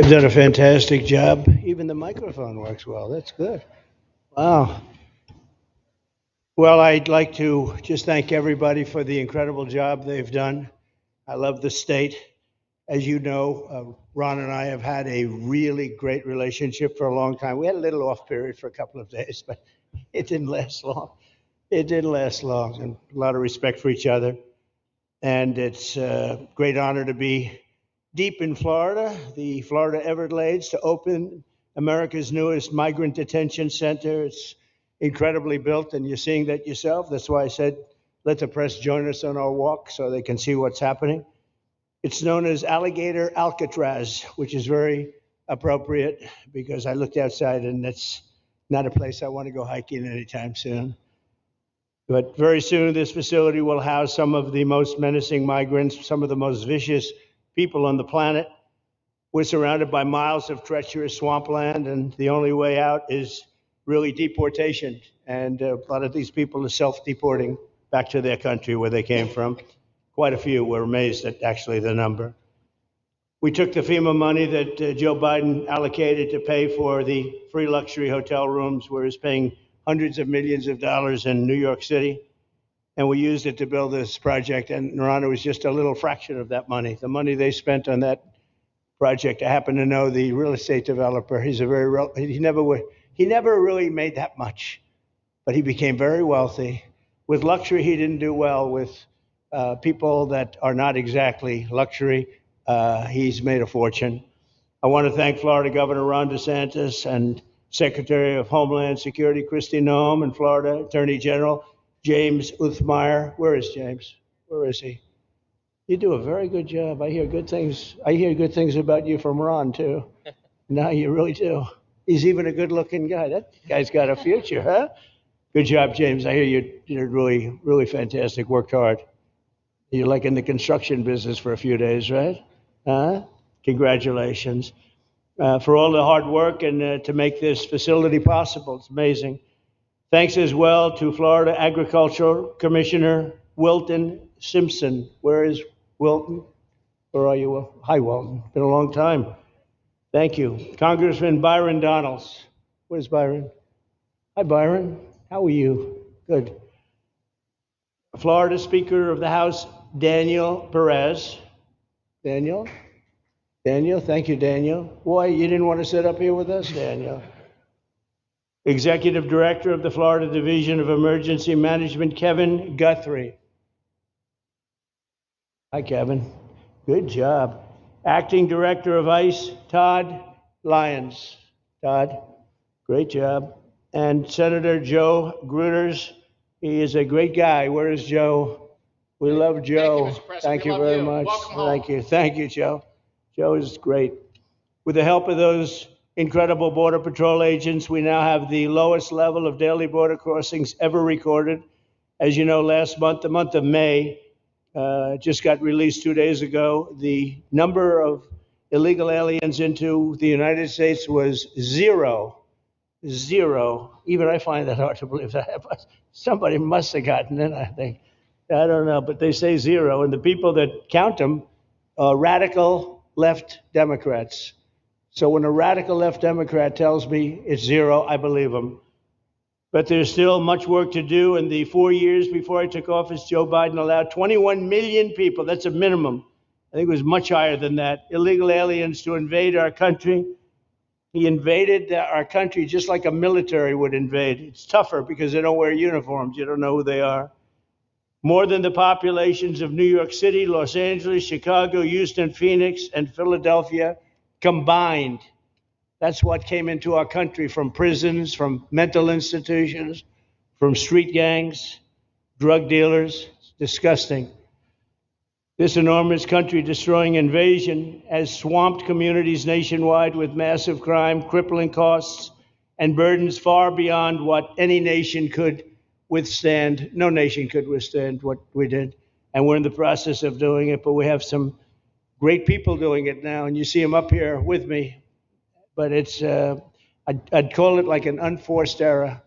You've done a fantastic job. Even the microphone works well. That's good. Wow. Well, I'd like to just thank everybody for the incredible job they've done. I love the state. As you know, Ron and I have had a really great relationship for a long time. We had a little off period for a couple of days, but it didn't last long. It didn't last long, and a lot of respect for each other. And it's a great honor to be deep in Florida, the Florida Everglades, to open America's newest migrant detention center. It's incredibly built, and you're seeing that yourself. That's why I said, let the press join us on our walk so they can see what's happening. It's known as Alligator Alcatraz, which is very appropriate because I looked outside and it's not a place I want to go hiking anytime soon. But very soon, this facility will house some of the most menacing migrants, some of the most vicious people on the planet. We're surrounded by miles of treacherous swampland, and the only way out is really deportation. And a lot of these people are self-deporting back to their country where they came from. Quite a few. We're amazed at actually the number. We took the FEMA money that Joe Biden allocated to pay for the free luxury hotel rooms, where he's paying hundreds of millions of dollars in New York City, and we used it to build this project. And Ron, it was just a little fraction of that money. The money they spent on that project, I happen to know the real estate developer. He's a he never really made that much, but he became very wealthy. With luxury, he didn't do well. With people that are not exactly luxury, he's made a fortune. I want to thank Florida Governor Ron DeSantis and Secretary of Homeland Security Kristi Noem and Florida Attorney General James Uthmeier. Where is James? Where is he? You do a very good job. I hear good things. I hear good things about you from Ron too. No, you really do. He's even a good-looking guy. That guy's got a future, huh? Good job, James. I hear you did really, really fantastic. Worked hard. You're like in the construction business for a few days, right? Congratulations for all the hard work and to make this facility possible. It's amazing. Thanks as well to Florida Agricultural Commissioner Wilton Simpson. Where is Wilton? Where are you? Hi, Wilton. Been a long time. Thank you. Congressman Byron Donalds. Where's Byron? Hi, Byron. How are you? Good. Florida Speaker of the House, Daniel Perez. Daniel? Daniel, thank you, Daniel. Why, you didn't want to sit up here with us, Daniel? Executive Director of the Florida Division of Emergency Management, Kevin Guthrie. Hi, Kevin. Good job. Acting Director of ICE, Todd Lyons. Todd, great job. And Senator Joe Gruters. He is a great guy. Where is Joe? We love Joe. Thank you very much. Thank you. Thank you, Joe. Joe is great. With the help of those incredible Border Patrol agents, we now have the lowest level of daily border crossings ever recorded. As you know, last month, the month of May, just got released 2 days ago, the number of illegal aliens into the United States was zero. Even I find that hard to believe that, but somebody must have gotten it, I think. I don't know, but they say zero, and the people that count them are radical left Democrats. So when a radical left Democrat tells me it's zero, I believe him. But there's still much work to do. In the 4 years before I took office, Joe Biden allowed 21 million people, that's a minimum, I think it was much higher than that, illegal aliens to invade our country. He invaded our country just like a military would invade. It's tougher because they don't wear uniforms. You don't know who they are. More than the populations of New York City, Los Angeles, Chicago, Houston, Phoenix, and Philadelphia combined. That's what came into our country from prisons, from mental institutions, from street gangs, drug dealers. It's disgusting. This enormous country-destroying invasion has swamped communities nationwide with massive crime, crippling costs, and burdens far beyond what any nation could withstand. No nation could withstand what we did, and we're in the process of doing it, but we have some great people doing it now, and you see them up here with me, but it's, I'd call it like an unforced era.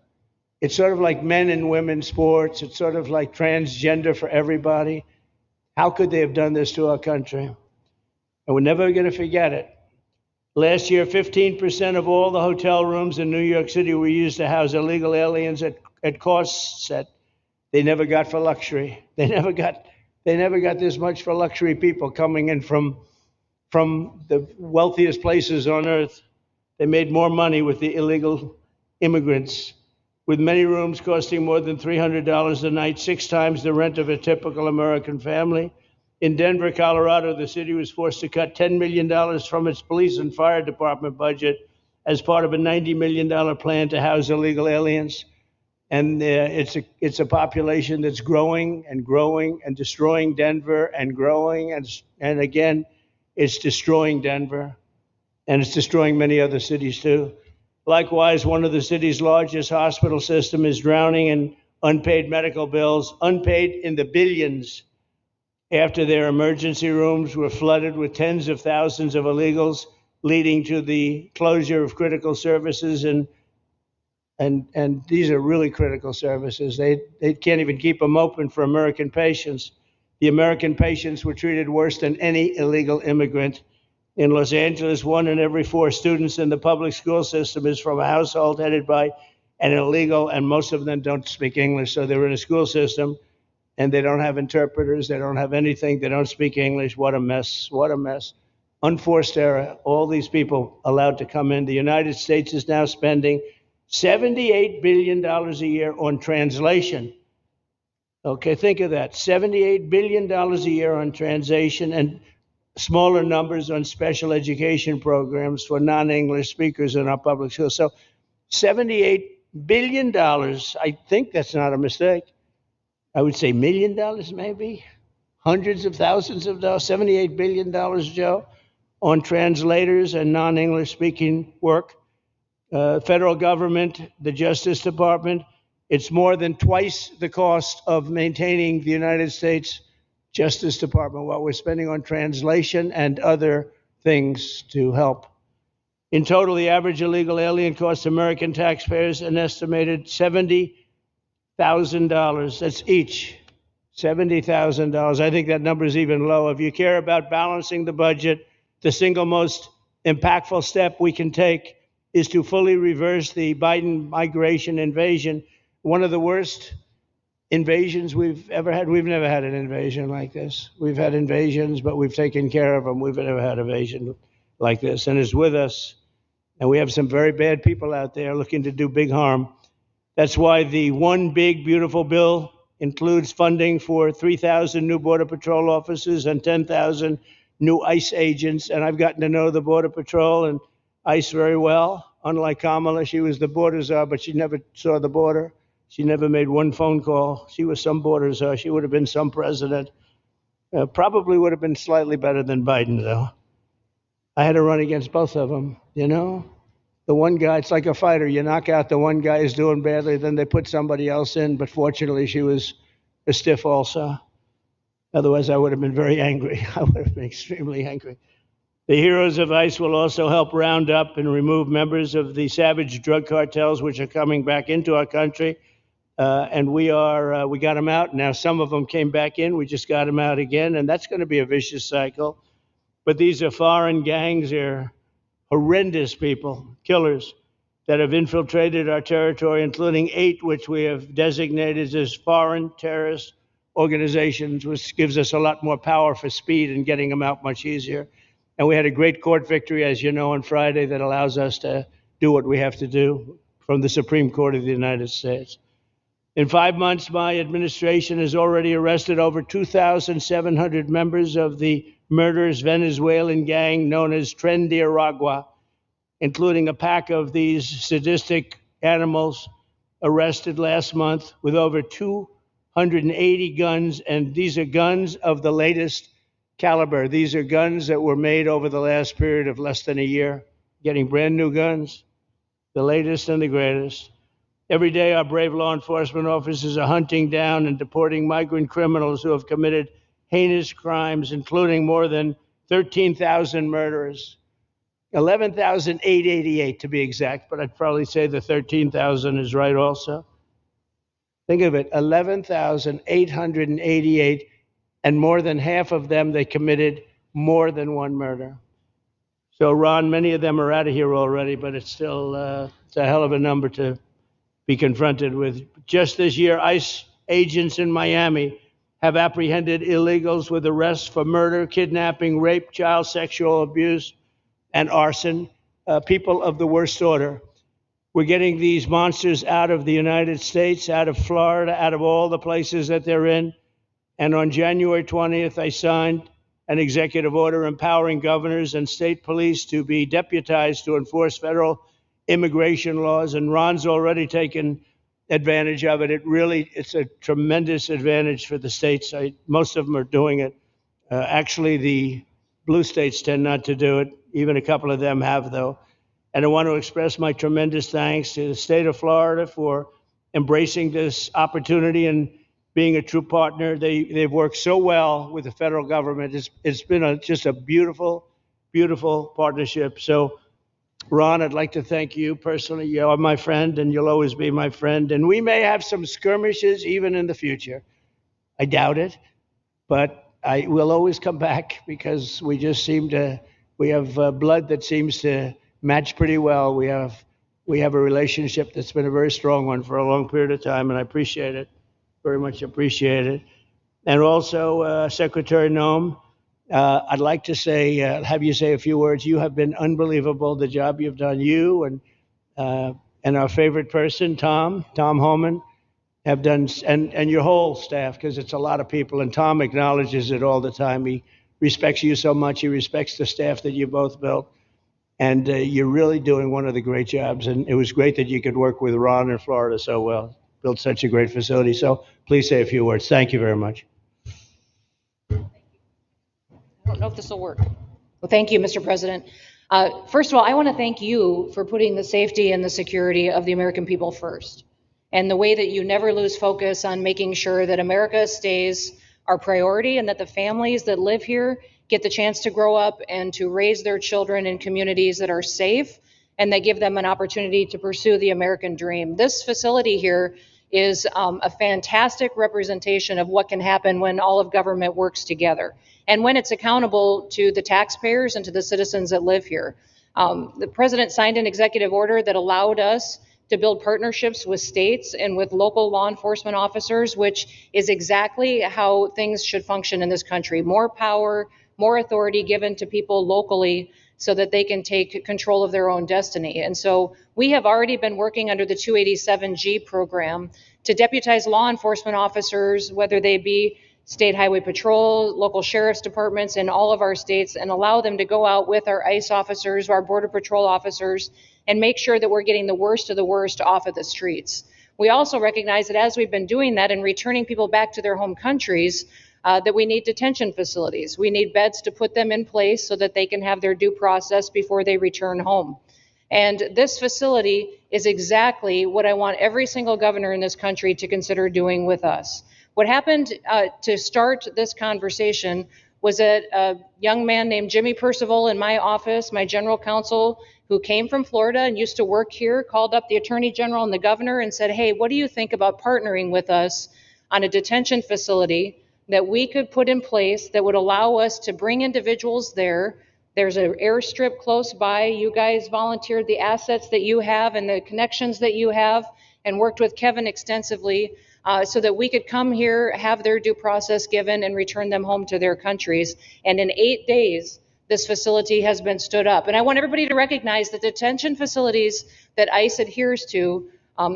It's sort of like men and women sports. It's sort of like transgender for everybody. How could they have done this to our country? And we're never going to forget it. Last year, 15% of all the hotel rooms in New York City were used to house illegal aliens at costs that they never got for luxury. They never got this much for luxury people coming in from the wealthiest places on earth. They made more money with the illegal immigrants, with many rooms costing more than $300 a night, 6 times the rent of a typical American family. In Denver, Colorado, the city was forced to cut $10 million from its police and fire department budget as part of a $90 million plan to house illegal aliens. And it's a population that's growing and growing and destroying Denver and growing. And again, it's destroying Denver, and it's destroying many other cities too. Likewise, one of the city's largest hospital system is drowning in unpaid medical bills, unpaid in the billions, after their emergency rooms were flooded with tens of thousands of illegals, leading to the closure of critical services. And these are really critical services. They can't even keep them open for American patients. The American patients were treated worse than any illegal immigrant. In Los Angeles, 1 in every 4 students in the public school system is from a household headed by an illegal, and most of them don't speak English. So they're in a school system and they don't have interpreters. They don't have anything. They don't speak English. What a mess. What a mess. Unforced error. All these people allowed to come in. The United States is now spending $78 billion a year on translation. Okay, think of that. $78 billion a year on translation, and smaller numbers on special education programs for non-English speakers in our public schools. So $78 billion, I think that's not a mistake. I would say $1 million maybe, hundreds of thousands of dollars, $78 billion, Joe, on translators and non-English speaking work. Federal government, the Justice Department, it's more than twice the cost of maintaining the United States Justice Department, what we're spending on translation and other things to help. In total, the average illegal alien costs American taxpayers an estimated $70,000. That's each, $70,000. I think that number is even low. If you care about balancing the budget, the single most impactful step we can take is to fully reverse the Biden migration invasion. One of the worst invasions we've ever had. We've never had an invasion like this. We've had invasions, but we've taken care of them. We've never had an invasion like this, and it's with us. And we have some very bad people out there looking to do big harm. That's why the One Big Beautiful Bill includes funding for 3,000 new Border Patrol officers and 10,000 new ICE agents. And I've gotten to know the Border Patrol and ICE very well. Unlike Kamala, she was the border czar, but she never saw the border. She never made one phone call. She was some border czar. She would have been some president. Probably would have been slightly better than Biden, though. I had to run against both of them, you know? The one guy, it's like a fighter. You knock out the one guy who's doing badly, then they put somebody else in. But fortunately, she was a stiff also. Otherwise, I would have been very angry. I would have been extremely angry. The heroes of ICE will also help round up and remove members of the savage drug cartels, which are coming back into our country. And we got them out. Now, some of them came back in. We just got them out again. And that's going to be a vicious cycle. But these are foreign gangs. They're horrendous people, killers, that have infiltrated our territory, including 8 which we have designated as foreign terrorist organizations, which gives us a lot more power for speed and getting them out much easier. And we had a great court victory, as you know, on Friday that allows us to do what we have to do from the Supreme Court of the United States. In 5 months, my administration has already arrested over 2,700 members of the murderous Venezuelan gang known as Tren de Aragua, including a pack of these sadistic animals arrested last month with over 280 guns. And these are guns of the latest caliber. These are guns that were made over the last period of less than a year, getting brand new guns, the latest and the greatest. Every day, our brave law enforcement officers are hunting down and deporting migrant criminals who have committed heinous crimes, including more than 13,000 murderers, 11,888 to be exact, but I'd probably say the 13,000 is right also. Think of it, 11,888, and more than half of them, they committed more than one murder. So Ron, many of them are out of here already, but it's still it's a hell of a number to be confronted with. Just this year, ICE agents in Miami have apprehended illegals with arrests for murder, kidnapping, rape, child sexual abuse, and arson, people of the worst order. We're getting these monsters out of the United States, out of Florida, out of all the places that they're in. And on January 20th, I signed an executive order empowering governors and state police to be deputized to enforce federal immigration laws. And Ron's already taken advantage of it. It's a tremendous advantage for the states. Most of them are doing it. Actually, the blue states tend not to do it. Even a couple of them have, though. And I want to express my tremendous thanks to the state of Florida for embracing this opportunity and being a true partner. They've worked so well with the federal government. It's been just a beautiful, beautiful partnership. So, Ron, I'd like to thank you personally. You are my friend, and you'll always be my friend. And we may have some skirmishes even in the future. I doubt it, but I will always come back because we just we have blood that seems to match pretty well. We have a relationship that's been a very strong one for a long period of time, and I appreciate it, very much appreciate it. And also, Secretary Noem, I'd like to have you say a few words. You have been unbelievable, the job you've done. You and our favorite person, Tom Homan, have done, and your whole staff, because it's a lot of people, and Tom acknowledges it all the time. He respects you so much. He respects the staff that you both built. And you're really doing one of the great jobs. And it was great that you could work with Ron in Florida so well, built such a great facility. So please say a few words. Thank you very much. I don't know if this will work. Well, thank you, Mr. President. First of all, I want to thank you for putting the safety and the security of the American people first, and the way that you never lose focus on making sure that America stays our priority and that the families that live here get the chance to grow up and to raise their children in communities that are safe and that give them an opportunity to pursue the American dream. This facility here is a fantastic representation of what can happen when all of government works together and when it's accountable to the taxpayers and to the citizens that live here. The president signed an executive order that allowed us to build partnerships with states and with local law enforcement officers, which is exactly how things should function in this country. More power, more authority given to people locally so that they can take control of their own destiny. And so we have already been working under the 287G program to deputize law enforcement officers, whether they be state highway patrol, local sheriff's departments in all of our states, and allow them to go out with our ICE officers, our border patrol officers, and make sure that we're getting the worst of the worst off of the streets. We also recognize that as we've been doing that and returning people back to their home countries, that we need detention facilities. We need beds to put them in place so that they can have their due process before they return home. And this facility is exactly what I want every single governor in this country to consider doing with us. What happened to start this conversation was that a young man named Jimmy Percival in my office, my general counsel, who came from Florida and used to work here, called up the Attorney General and the governor and said, hey, what do you think about partnering with us on a detention facility that we could put in place that would allow us to bring individuals there? There's an airstrip close by. You guys volunteered the assets that you have and the connections that you have and worked with Kevin extensively so that we could come here, have their due process given, and return them home to their countries. And in 8 days, this facility has been stood up. And I want everybody to recognize that detention facilities that ICE adheres to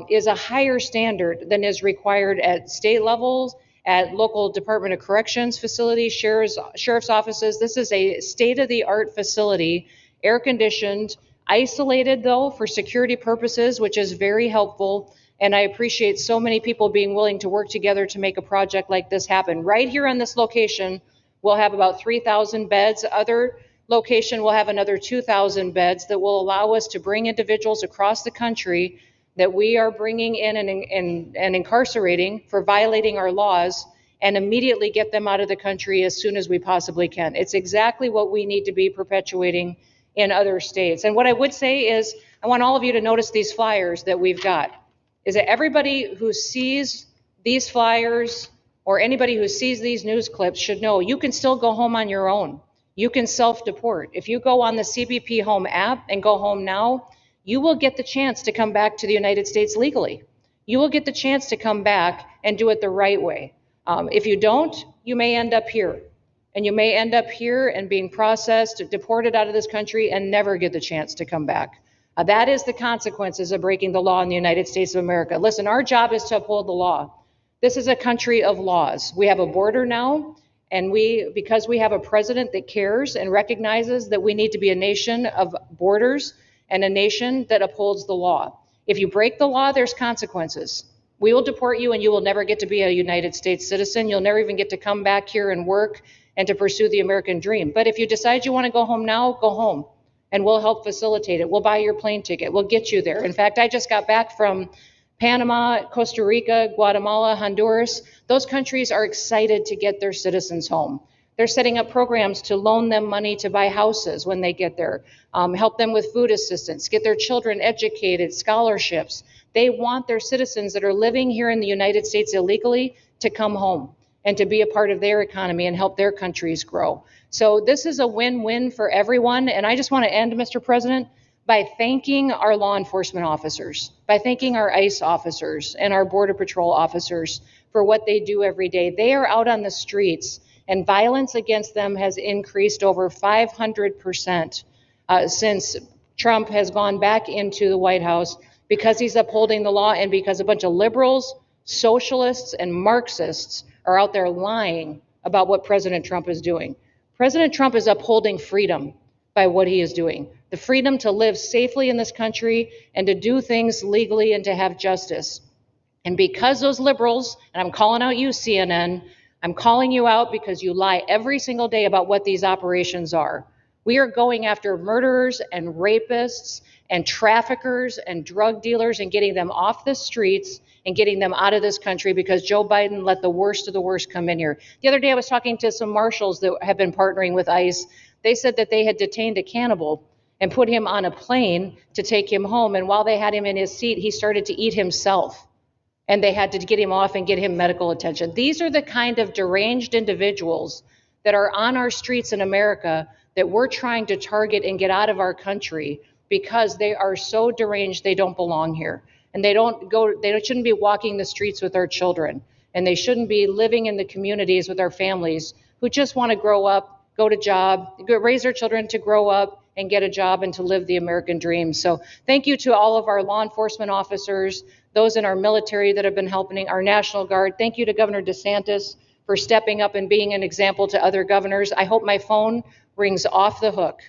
is a higher standard than is required at state levels, at local Department of Corrections facilities, sheriff's offices. This is a state-of-the-art facility, air-conditioned, isolated though for security purposes, which is very helpful. And I appreciate so many people being willing to work together to make a project like this happen. Right here on this location, we'll have about 3,000 beds. Other location will have another 2,000 beds that will allow us to bring individuals across the country that we are bringing in and incarcerating for violating our laws and immediately get them out of the country as soon as we possibly can. It's exactly what we need to be perpetuating in other states. And what I would say is, I want all of you to notice these flyers that we've got, is that everybody who sees these flyers or anybody who sees these news clips should know you can still go home on your own. You can self-deport. If you go on the CBP Home app and go home now, you will get the chance to come back to the United States legally. You will get the chance to come back and do it the right way. If you don't, you may end up here. And you may end up here and being processed, deported out of this country, and never get the chance to come back. That is the consequences of breaking the law in the United States of America. Listen, our job is to uphold the law. This is a country of laws. We have a border now, and because we have a president that cares and recognizes that we need to be a nation of borders and a nation that upholds the law. If you break the law, there's consequences. We will deport you, and you will never get to be a United States citizen. You'll never even get to come back here and work and to pursue the American dream. But if you decide you want to go home now, go home, and we'll help facilitate it. We'll buy your plane ticket. We'll get you there. In fact, I just got back from Panama, Costa Rica, Guatemala, Honduras. Those countries are excited to get their citizens home. They're setting up programs to loan them money to buy houses when they get there, help them with food assistance, get their children educated, scholarships. They want their citizens that are living here in the United States illegally to come home and to be a part of their economy and help their countries grow. So this is a win-win for everyone. And I just want to end, Mr. President, by thanking our law enforcement officers, by thanking our ICE officers and our Border Patrol officers for what they do every day. They are out on the streets, and violence against them has increased over 500% since Trump has gone back into the White House, because he's upholding the law and because a bunch of liberals, socialists, and Marxists are out there lying about what President Trump is doing. President Trump is upholding freedom by what he is doing. The freedom to live safely in this country and to do things legally and to have justice. And because those liberals, and I'm calling out you, CNN, I'm calling you out because you lie every single day about what these operations are. We are going after murderers and rapists and traffickers and drug dealers and getting them off the streets and getting them out of this country because Joe Biden let the worst of the worst come in here. The other day I was talking to some marshals that have been partnering with ICE. They said that they had detained a cannibal and put him on a plane to take him home. And while they had him in his seat, he started to eat himself. And they had to get him off and get him medical attention. These are the kind of deranged individuals that are on our streets in America that we're trying to target and get out of our country because they are so deranged they don't belong here. And they shouldn't be walking the streets with our children. And they shouldn't be living in the communities with our families who just want to grow up, go to job, raise their children to grow up and get a job and to live the American dream. So thank you to all of our law enforcement officers, those in our military that have been helping, our National Guard. Thank you to Governor DeSantis for stepping up and being an example to other governors. I hope my phone rings off the hook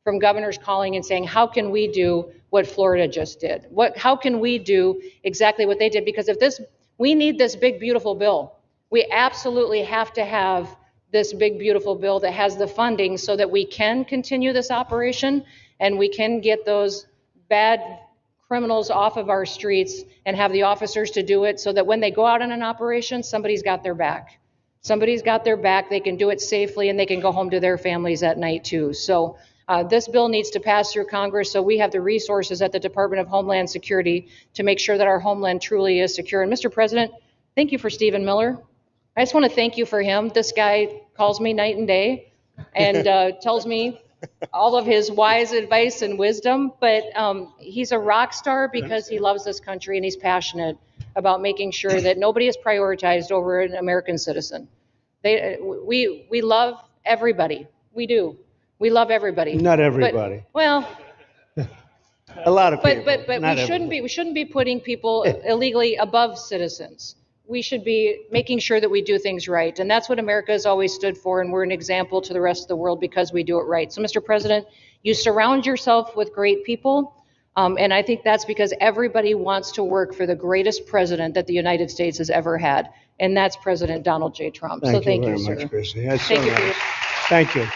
from governors calling and saying, how can we do what Florida just did? How can we do exactly what they did? Because we need this big, beautiful bill. We absolutely have to have this big, beautiful bill that has the funding so that we can continue this operation and we can get those bad criminals off of our streets and have the officers to do it so that when they go out on an operation, somebody's got their back. Somebody's got their back, they can do it safely, and they can go home to their families at night too. So this bill needs to pass through Congress so we have the resources at the Department of Homeland Security to make sure that our homeland truly is secure. And Mr. President, thank you for Stephen Miller. I just want to thank you for him. This guy calls me night and day and tells me all of his wise advice and wisdom, but he's a rock star because he loves this country and he's passionate about making sure that nobody is prioritized over an American citizen. We love everybody. We do. We love everybody. Not everybody. But, well, a lot of people. But we shouldn't be putting people illegally above citizens. We should be making sure that we do things right. And that's what America has always stood for. And we're an example to the rest of the world because we do it right. So, Mr. President, you surround yourself with great people. And I think that's because everybody wants to work for the greatest president that the United States has ever had. And that's President Donald J. Trump. Thank you very sir. much, Chrissy. That's Thank so you nice. for your- Thank you.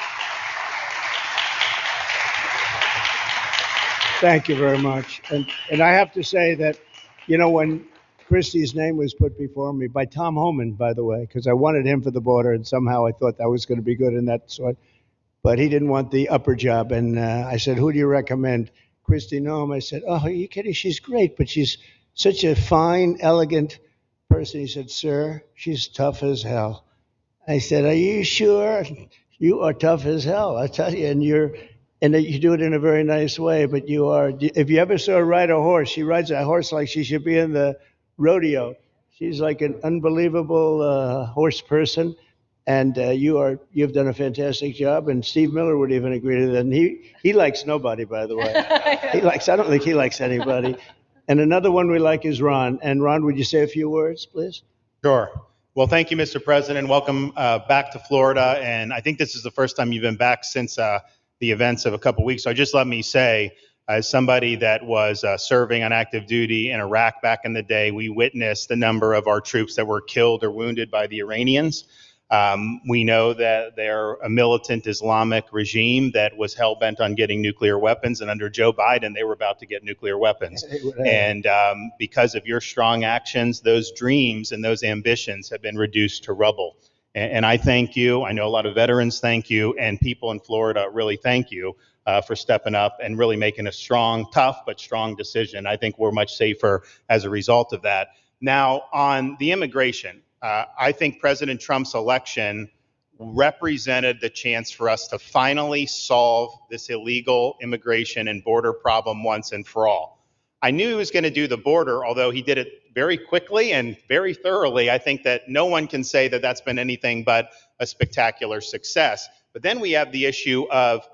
Thank you very much. And I have to say that, when Christie's name was put before me by Tom Homan, by the way, because I wanted him for the border, and somehow I thought that was going to be good in that sort. But he didn't want the upper job. And I said, who do you recommend? Christy Noem. I said, oh, are you kidding? She's great, but she's such a fine, elegant person. He said, sir, she's tough as hell. I said, are you sure? You are tough as hell, I tell you, and you do it in a very nice way. But you are. If you ever saw her ride a horse, she rides a horse like she should be in the rodeo. She's like an unbelievable horse person, and you've done a fantastic job. And Steve Miller would even agree to that. And he likes nobody, by the way. I don't think he likes anybody. And another one we like is Ron. And Ron, would you say a few words, please? Sure. Well, thank you, Mr. President. Welcome back to Florida. And I think this is the first time you've been back since the events of a couple weeks. So just let me say, as somebody that was serving on active duty in Iraq back in the day, we witnessed the number of our troops that were killed or wounded by the Iranians. We know that they're a militant Islamic regime that was hell-bent on getting nuclear weapons, and under Joe Biden, they were about to get nuclear weapons. And because of your strong actions, those dreams and those ambitions have been reduced to rubble. And I thank you. I know a lot of veterans thank you, and people in Florida really thank you for stepping up and really making a strong, tough, but strong decision. I think we're much safer as a result of that. Now, on the immigration, I think President Trump's election represented the chance for us to finally solve this illegal immigration and border problem once and for all. I knew he was going to do the border, although he did it very quickly and very thoroughly. I think that no one can say that that's been anything but a spectacular success. But then we have the issue of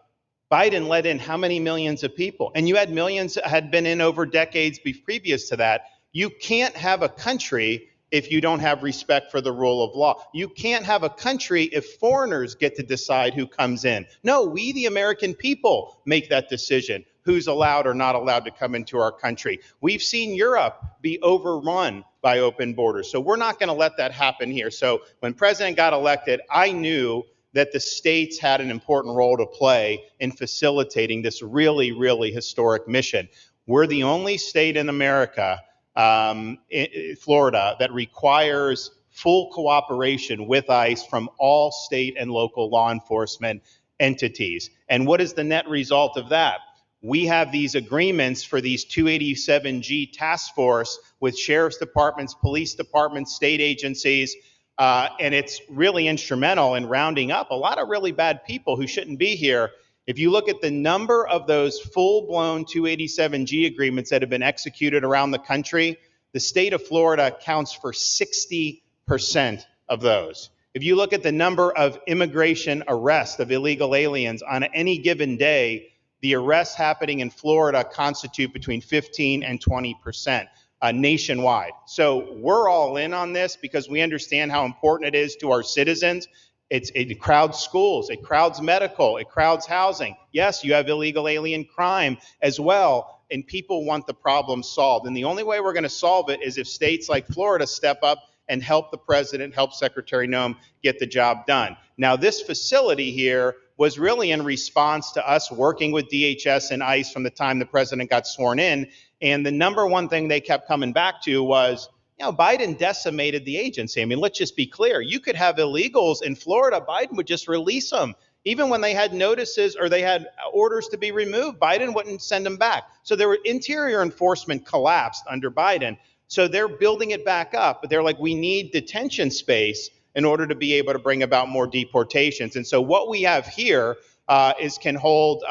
Biden let in how many millions of people? And you had millions that had been in over decades previous to that. You can't have a country if you don't have respect for the rule of law. You can't have a country if foreigners get to decide who comes in. No, we, the American people, make that decision, who's allowed or not allowed to come into our country. We've seen Europe be overrun by open borders, so we're not going to let that happen here. So when President got elected, I knew that the states had an important role to play in facilitating this really, really historic mission. We're the only state in America, Florida, that requires full cooperation with ICE from all state and local law enforcement entities. And what is the net result of that? We have these agreements for these 287G task force with sheriff's departments, police departments, state agencies, and it's really instrumental in rounding up a lot of really bad people who shouldn't be here. If you look at the number of those full-blown 287G agreements that have been executed around the country, the state of Florida accounts for 60% of those. If you look at the number of immigration arrests of illegal aliens on any given day, the arrests happening in Florida constitute between 15 and 20% nationwide. So we're all in on this because we understand how important it is to our citizens. It crowds schools, it crowds medical, it crowds housing. Yes, you have illegal alien crime as well, and people want the problem solved. And the only way we're going to solve it is if states like Florida step up and help the president, help Secretary Noem get the job done. Now, this facility here was really in response to us working with DHS and ICE from the time the president got sworn in. And the number one thing they kept coming back to was, Biden decimated the agency. I mean, let's just be clear. You could have illegals in Florida. Biden would just release them. Even when they had notices or they had orders to be removed, Biden wouldn't send them back. So their interior enforcement collapsed under Biden. So they're building it back up. But they're like, we need detention space in order to be able to bring about more deportations. And so what we have here can hold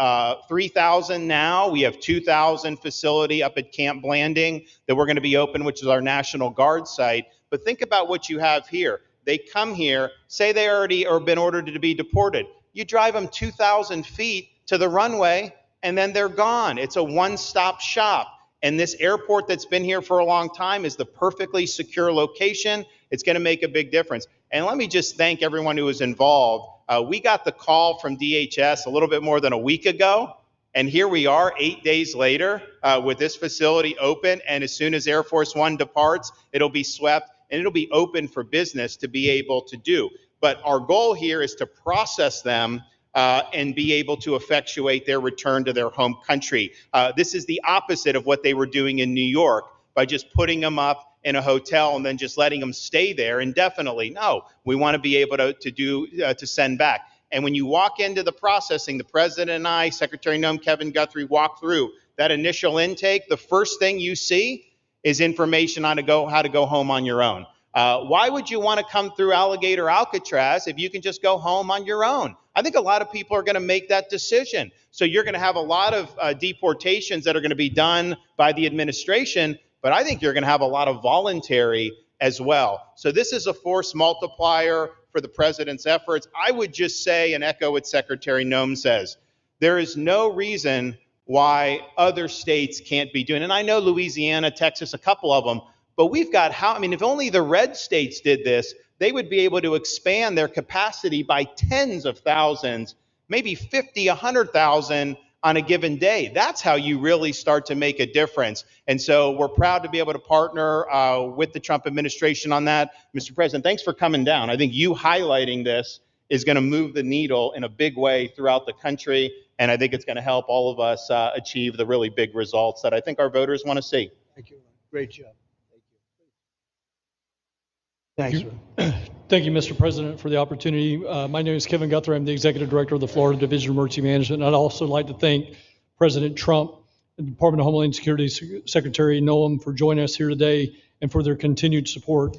3,000 now. We have 2,000 facility up at Camp Blanding that we're going to be open, which is our National Guard site. But think about what you have here. They come here, say they already or been ordered to be deported. You drive them 2,000 feet to the runway, and then they're gone. It's a one-stop shop. And this airport that's been here for a long time is the perfectly secure location. It's going to make a big difference. And let me just thank everyone who was involved. We got the call from DHS a little bit more than a week ago, and here we are 8 days later with this facility open, and as soon as Air Force One departs, it'll be swept, and it'll be open for business to be able to do. But our goal here is to process them and be able to effectuate their return to their home country. This is the opposite of what they were doing in New York by just putting them up in a hotel and then just letting them stay there indefinitely. No, we want to be able to send back. And when you walk into the processing, the president and I, Secretary Noem, Kevin Guthrie, walk through that initial intake. The first thing you see is information on how to go home on your own. Why would you want to come through Alligator Alcatraz if you can just go home on your own? I think a lot of people are going to make that decision. So you're going to have a lot of deportations that are going to be done by the administration, but I think you're going to have a lot of voluntary as well. So this is a force multiplier for the president's efforts. I would just say and echo what Secretary Noem says. There is no reason why other states can't be doing it. And I know Louisiana, Texas, a couple of them, but we've got if only the red states did this, they would be able to expand their capacity by tens of thousands, maybe 50, 100,000 on a given day. That's how you really start to make a difference. And so we're proud to be able to partner with the Trump administration on that. Mr. President, thanks for coming down. I think you highlighting this is going to move the needle in a big way throughout the country. And I think it's going to help all of us achieve the really big results that I think our voters want to see. Thank you. Great job. Thanks. Thank you, Mr. President, for the opportunity. My name is Kevin Guthrie. I'm the Executive Director of the Florida Division of Emergency Management. And I'd also like to thank President Trump and the Department of Homeland Security Secretary Noem for joining us here today and for their continued support.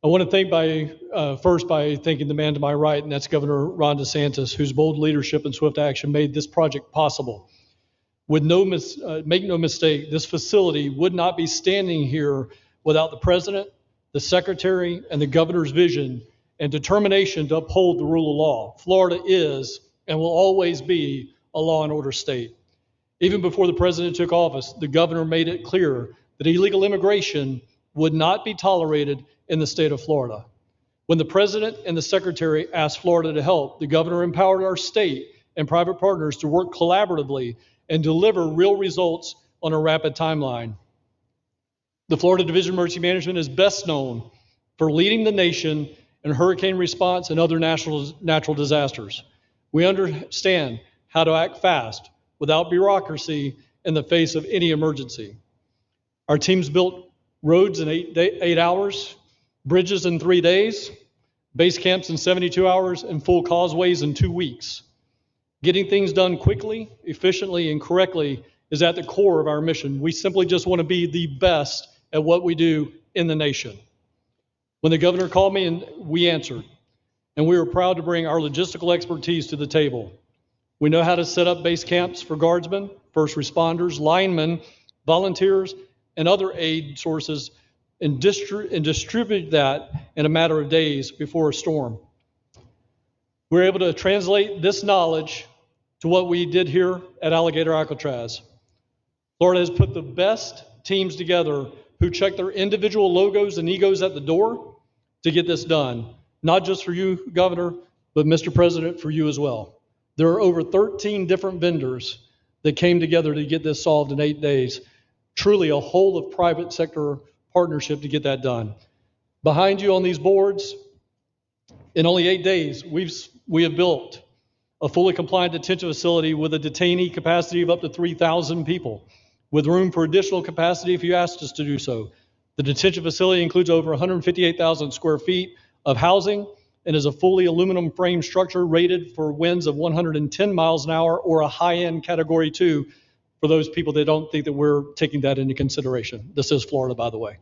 I want to thank first by thanking the man to my right, and that's Governor Ron DeSantis, whose bold leadership and swift action made this project possible. Make no mistake, this facility would not be standing here without the President, the Secretary, and the Governor's vision and determination to uphold the rule of law. Florida is and will always be a law and order state. Even before the President took office, the Governor made it clear that illegal immigration would not be tolerated in the state of Florida. When the President and the Secretary asked Florida to help, the Governor empowered our state and private partners to work collaboratively and deliver real results on a rapid timeline. The Florida Division of Emergency Management is best known for leading the nation in hurricane response and other natural disasters. We understand how to act fast without bureaucracy in the face of any emergency. Our teams built roads in 8 hours, bridges in 3 days, base camps in 72 hours, and full causeways in 2 weeks. Getting things done quickly, efficiently, and correctly is at the core of our mission. We simply just want to be the best at what we do in the nation. When the Governor called me, and we answered, and we were proud to bring our logistical expertise to the table. We know how to set up base camps for guardsmen, first responders, linemen, volunteers, and other aid sources, and distribute that in a matter of days before a storm. We're able to translate this knowledge to what we did here at Alligator Alcatraz. Florida has put the best teams together who check their individual logos and egos at the door to get this done. Not just for you, Governor, but Mr. President, for you as well. There are over 13 different vendors that came together to get this solved in 8 days. Truly a whole of private sector partnership to get that done. Behind you on these boards, in only 8 days, we have built a fully compliant detention facility with a detainee capacity of up to 3,000 people, with room for additional capacity if you asked us to do so. The detention facility includes over 158,000 square feet of housing and is a fully aluminum frame structure rated for winds of 110 miles an hour or a high-end Category 2 for those people that don't think that we're taking that into consideration. This is Florida, by the way.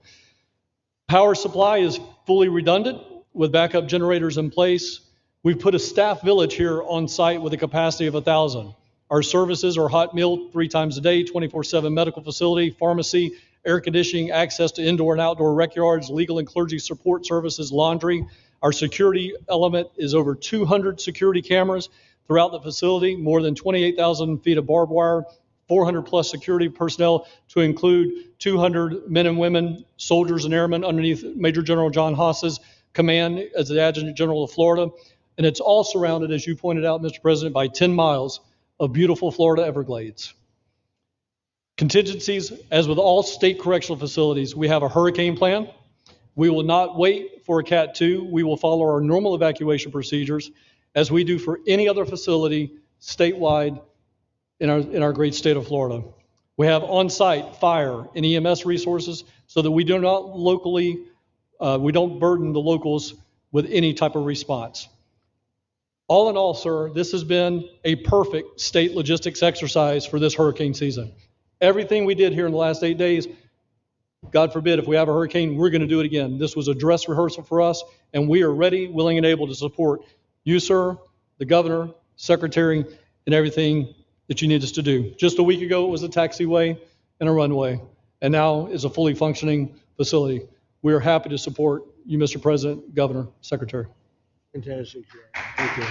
Power supply is fully redundant with backup generators in place. We've put a staff village here on site with a capacity of 1,000. Our services are hot meal 3 times a day, 24/7 medical facility, pharmacy, air conditioning, access to indoor and outdoor rec yards, legal and clergy support services, laundry. Our security element is over 200 security cameras throughout the facility, more than 28,000 feet of barbed wire, 400 plus security personnel to include 200 men and women, soldiers and airmen underneath Major General John Haas's command as the Adjutant General of Florida. And it's all surrounded, as you pointed out, Mr. President, by 10 miles of beautiful Florida Everglades. Contingencies, as with all state correctional facilities, we have a hurricane plan. We will not wait for a Cat 2. We will follow our normal evacuation procedures as we do for any other facility statewide in our great state of Florida. We have on-site fire and EMS resources so that we don't burden the locals with any type of response. All in all, sir, this has been a perfect state logistics exercise for this hurricane season. Everything we did here in the last 8 days God forbid, if we have a hurricane, we're going to do it again. This was a dress rehearsal for us, and we are ready, willing, and able to support you, sir, the governor, secretary, and everything that you need us to do. Just a week ago, it was a taxiway and a runway, and now is a fully functioning facility. We are happy to support you, Mr. President, Governor, Secretary. Fantastic job. Thank you.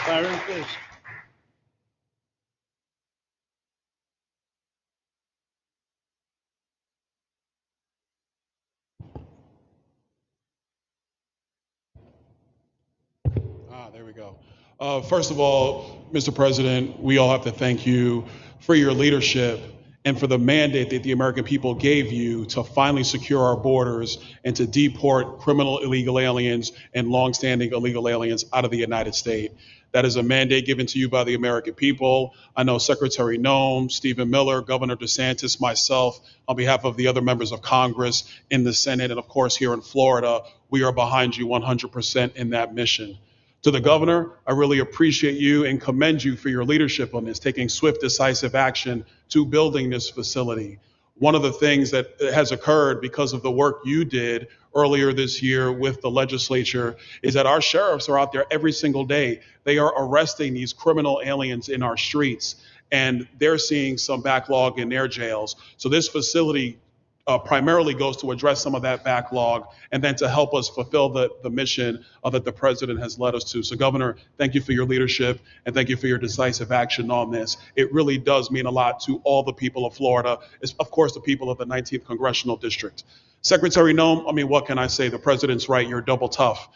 Byron, please. There we go. First of all, Mr. President, we all have to thank you for your leadership and for the mandate that the American people gave you to finally secure our borders and to deport criminal illegal aliens and longstanding illegal aliens out of the United States. That is a mandate given to you by the American people. I know Secretary Noem, Stephen Miller, Governor DeSantis, myself, on behalf of the other members of Congress in the Senate, and of course here in Florida, we are behind you 100% in that mission. To the governor, I really appreciate you and commend you for your leadership on this, taking swift, decisive action to building this facility. One of the things that has occurred because of the work you did earlier this year with the legislature is that our sheriffs are out there every single day. They are arresting these criminal aliens in our streets, and they're seeing some backlog in their jails. So this facility primarily goes to address some of that backlog and then to help us fulfill the mission that the president has led us to. So Governor, thank you for your leadership and thank you for your decisive action on this. It really does mean a lot to all the people of Florida, of course, the people of the 19th Congressional District. Secretary Noem, I mean, what can I say? The president's right, you're double tough.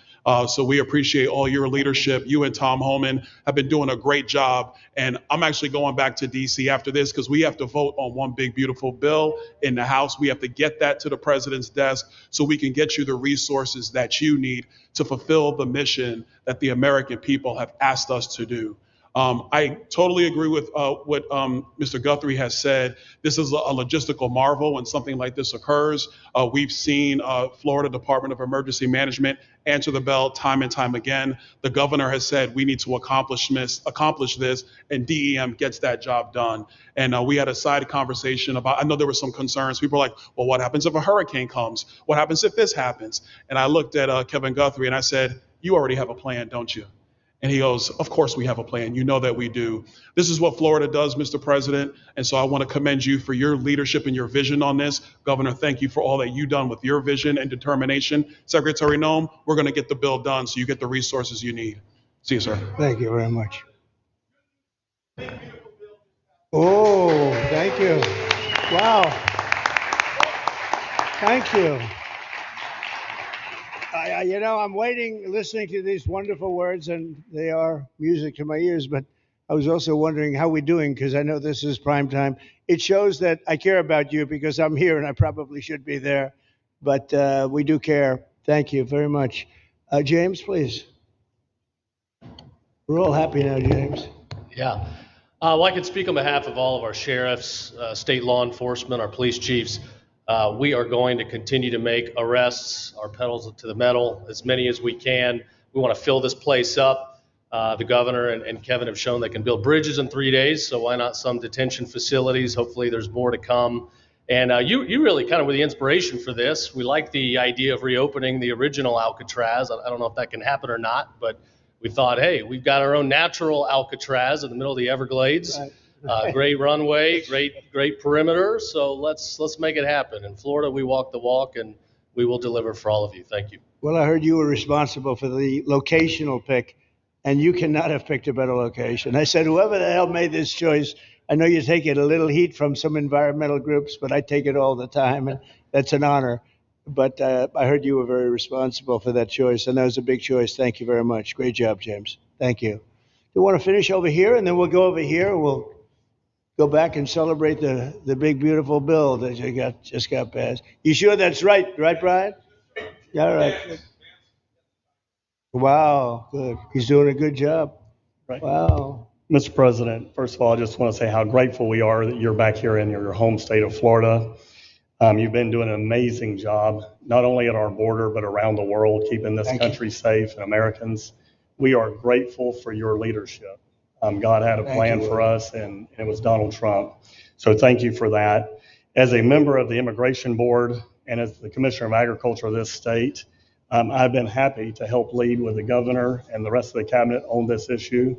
So we appreciate all your leadership. You and Tom Homan have been doing a great job. And I'm actually going back to DC after this because we have to vote on one big, beautiful bill in the House. We have to get that to the president's desk so we can get you the resources that you need to fulfill the mission that the American people have asked us to do. I totally agree with what Mr. Guthrie has said. This is a logistical marvel when something like this occurs. We've seen Florida Department of Emergency Management answer the bell time and time again. The governor has said we need to accomplish this, and DEM gets that job done. And we had a side conversation about, I know there were some concerns. People were like, well, what happens if a hurricane comes? What happens if this happens? And I looked at Kevin Guthrie and I said, you already have a plan, don't you? And he goes, of course we have a plan. You know that we do. This is what Florida does, Mr. President. And so I want to commend you for your leadership and your vision on this. Governor, thank you for all that you've done with your vision and determination. Secretary Noem, we're going to get the bill done so you get the resources you need. See you, sir. Thank you very much. Oh, thank you. Wow. Thank you. I'm waiting, listening to these wonderful words, and they are music to my ears, but I was also wondering how we're doing, because I know this is prime time. It shows that I care about you because I'm here and I probably should be there, but we do care. Thank you very much. James, please. We're all happy now, James. Yeah. Well, I can speak on behalf of all of our sheriffs, state law enforcement, our police chiefs. We are going to continue to make arrests, our pedals to the metal, as many as we can. We want to fill this place up. The governor and Kevin have shown they can build bridges in 3 days, so why not some detention facilities? Hopefully there's more to come. And you really kind of were the inspiration for this. We like the idea of reopening the original Alcatraz. I don't know if that can happen or not, but we thought, hey, we've got our own natural Alcatraz in the middle of the Everglades. Right. Great runway, great perimeter. So let's make it happen. In Florida, we walk the walk, and we will deliver for all of you. Thank you. Well, I heard you were responsible for the locational pick, and you cannot have picked a better location. I said, whoever the hell made this choice, I know you take it a little heat from some environmental groups, but I take it all the time, and that's an honor. But I heard you were very responsible for that choice, and that was a big choice. Thank you very much. Great job, James. Thank you. You want to finish over here, and then we'll go over here. We'll go back and celebrate the big, beautiful bill that you just got passed. You sure that's right, Brian? Yeah, all right. Wow, good. He's doing a good job. Right. Wow. Mr. President, first of all, I just want to say how grateful we are that you're back here in your home state of Florida. You've been doing an amazing job, not only at our border, but around the world, keeping this country safe and Americans. We are grateful for your leadership. God had a plan for us, and it was Donald Trump. So thank you for that. As a member of the Immigration Board and as the Commissioner of Agriculture of this state, I've been happy to help lead with the governor and the rest of the cabinet on this issue.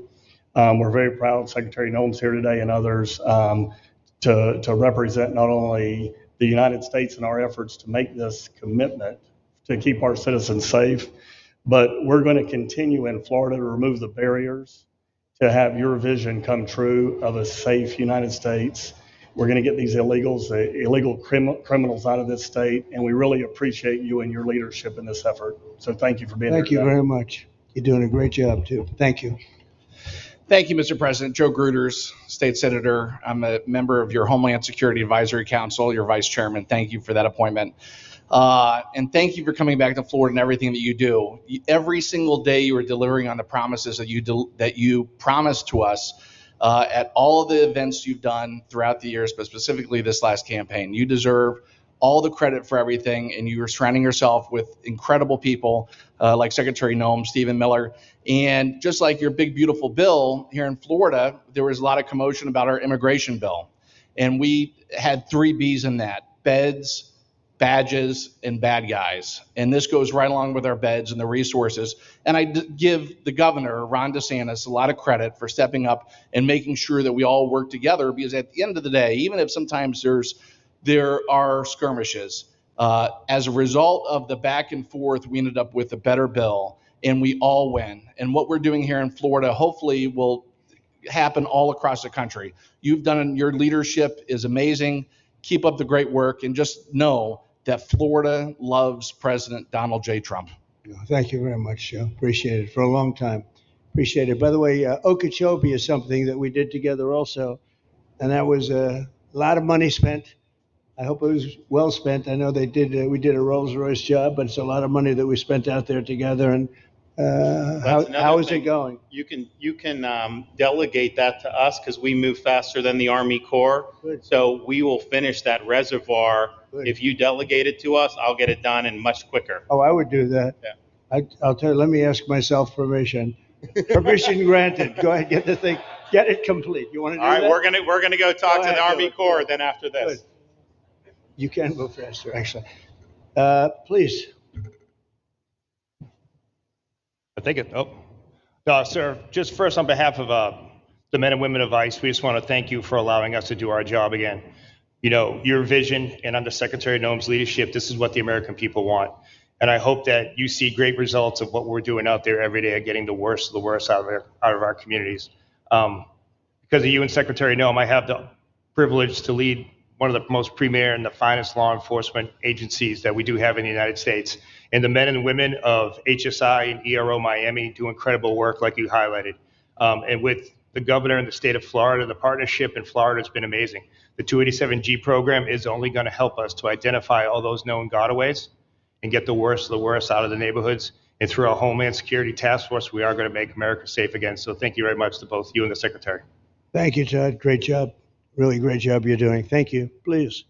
We're very proud, Secretary Noem's here today and others, to represent not only the United States in our efforts to make this commitment to keep our citizens safe, but we're going to continue in Florida to remove the barriers to have your vision come true of a safe United States. We're going to get these illegal criminals out of this state, and we really appreciate you and your leadership in this effort. So thank you for being here. Thank you very much. You're doing a great job, too. Thank you. Thank you, Mr. President. Joe Gruters, State Senator. I'm a member of your Homeland Security Advisory Council, your Vice Chairman. Thank you for that appointment. And thank you for coming back to Florida and everything that you do. Every single day you are delivering on the promises that you promised to us at all of the events you've done throughout the years, but specifically this last campaign. You deserve all the credit for everything, and you are surrounding yourself with incredible people like Secretary Noem, Stephen Miller, and just like your big, beautiful bill here in Florida, there was a lot of commotion about our immigration bill. And we had 3 B's in that: beds, badges, and bad guys. And this goes right along with our beds and the resources. And I give the governor, Ron DeSantis, a lot of credit for stepping up and making sure that we all work together, because at the end of the day, even if sometimes there are skirmishes, as a result of the back and forth, we ended up with a better bill, and we all win. And what we're doing here in Florida hopefully will happen all across the country. Your leadership is amazing. Keep up the great work, and just know that Florida loves President Donald J. Trump. Thank you very much, Joe. Appreciate it for a long time. Appreciate it. By the way, Okeechobee is something that we did together also, and that was a lot of money spent. I hope it was well spent. I know we did a Rolls-Royce job, but it's a lot of money that we spent out there together. And how is it going? You can delegate that to us, because we move faster than the Army Corps. Good. So we will finish that reservoir. Good. If you delegate it to us, I'll get it done and much quicker. Oh, I would do that. Yeah. I'll tell you, let me ask myself permission. Permission granted. Go ahead, get the thing, get it complete. You want to do that? All right, we're gonna go talk to the Army Corps Good. then after this. Good. You can go faster, actually. Please. Sir, just first on behalf of the men and women of ICE, we just want to thank you for allowing us to do our job again. You know, your vision and under Secretary Noem's leadership, this is what the American people want. And I hope that you see great results of what we're doing out there every day, getting the worst of the worst out of our communities. Because of you and Secretary Noem, I have the privilege to lead one of the most premier and the finest law enforcement agencies that we do have in the United States. And the men and women of HSI and ERO Miami do incredible work, like you highlighted. And with the governor and the state of Florida, the partnership in Florida has been amazing. The 287G program is only going to help us to identify all those known gotaways and get the worst of the worst out of the neighborhoods. And through our Homeland Security Task Force, we are going to make America safe again. So thank you very much to both you and the Secretary. Thank you, Todd. Great job. Really great job you're doing. Thank you. Please.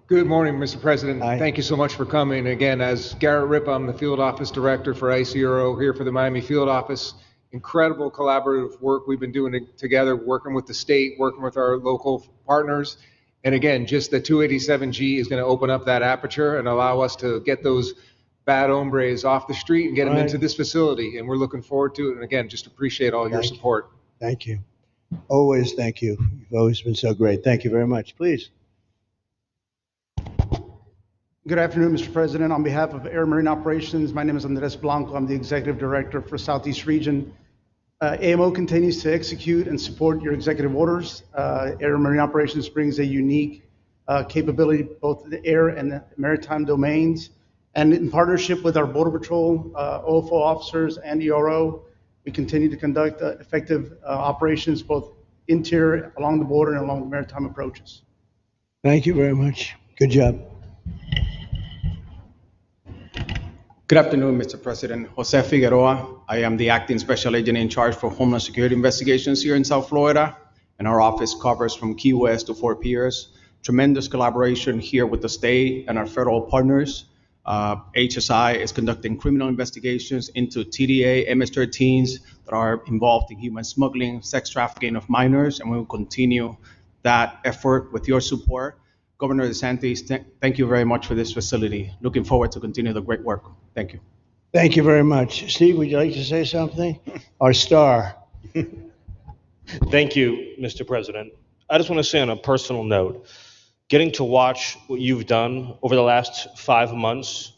Good morning, Mr. President. Hi. Thank you so much for coming. Again, as Garrett Ripp, I'm the Field Office Director for ICERO here for the Miami Field Office. Incredible collaborative work we've been doing together, working with the state, working with our local partners. And again, just the 287G is going to open up that aperture and allow us to get those bad hombres off the street and get them into this facility. And we're looking forward to it. And again, just appreciate all your support. Thank you. Always thank you. You've always been so great. Thank you very much. Please. Good afternoon, Mr. President. On behalf of Air Marine Operations, my name is Andres Blanco. I'm the Executive Director for Southeast Region. AMO continues to execute and support your executive orders. Air Marine Operations brings a unique capability, both the air and the maritime domains. And in partnership with our Border Patrol, OFO officers, and ERO, we continue to conduct effective operations both interior, along the border, and along the maritime approaches. Thank you very much. Good job. Good afternoon, Mr. President. Jose Figueroa. I am the Acting Special Agent in charge for Homeland Security Investigations here in South Florida, and our office covers from Key West to Fort Pierce. Tremendous collaboration here with the state and our federal partners. HSI is conducting criminal investigations into TDA, MS-13s that are involved in human smuggling, sex trafficking of minors, and we will continue that effort with your support. Governor DeSantis, thank you very much for this facility. Looking forward to continue the great work. Thank you. Thank you very much. Steve, would you like to say something? Our star. Thank you, Mr. President. I just want to say on a personal note, getting to watch what you've done over the last 5 months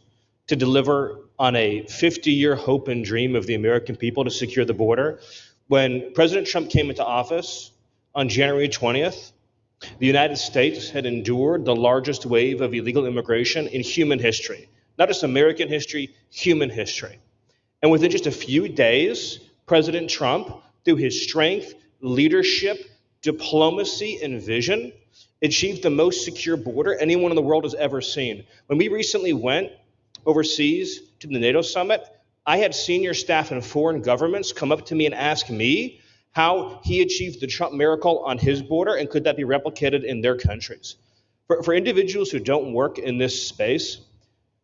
to deliver on a 50-year hope and dream of the American people to secure the border. When President Trump came into office on January 20th, the United States had endured the largest wave of illegal immigration in human history. Not just American history, human history. And within just a few days, President Trump, through his strength, leadership, diplomacy, and vision, achieved the most secure border anyone in the world has ever seen. When we recently went overseas to the NATO summit, I had senior staff in foreign governments come up to me and ask me how he achieved the Trump miracle on his border and could that be replicated in their countries. For individuals who don't work in this space,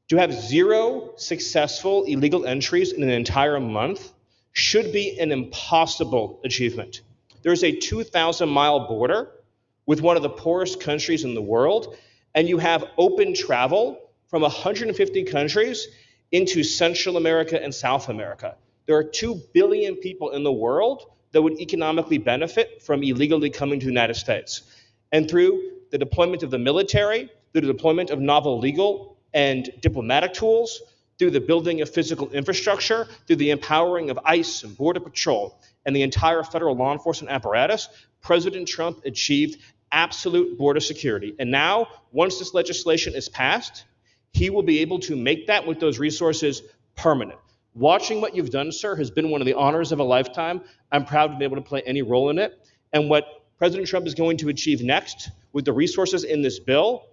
to have 0 successful illegal entries in an entire month should be an impossible achievement. There's a 2,000-mile border with one of the poorest countries in the world, and you have open travel from 150 countries into Central America and South America. There are 2 billion people in the world that would economically benefit from illegally coming to the United States. And through the deployment of the military, through the deployment of novel legal and diplomatic tools, through the building of physical infrastructure, through the empowering of ICE and Border Patrol and the entire federal law enforcement apparatus, President Trump achieved absolute border security. And now, once this legislation is passed, he will be able to make that with those resources permanent. Watching what you've done, sir, has been one of the honors of a lifetime. I'm proud to be able to play any role in it. And what President Trump is going to achieve next with the resources in this bill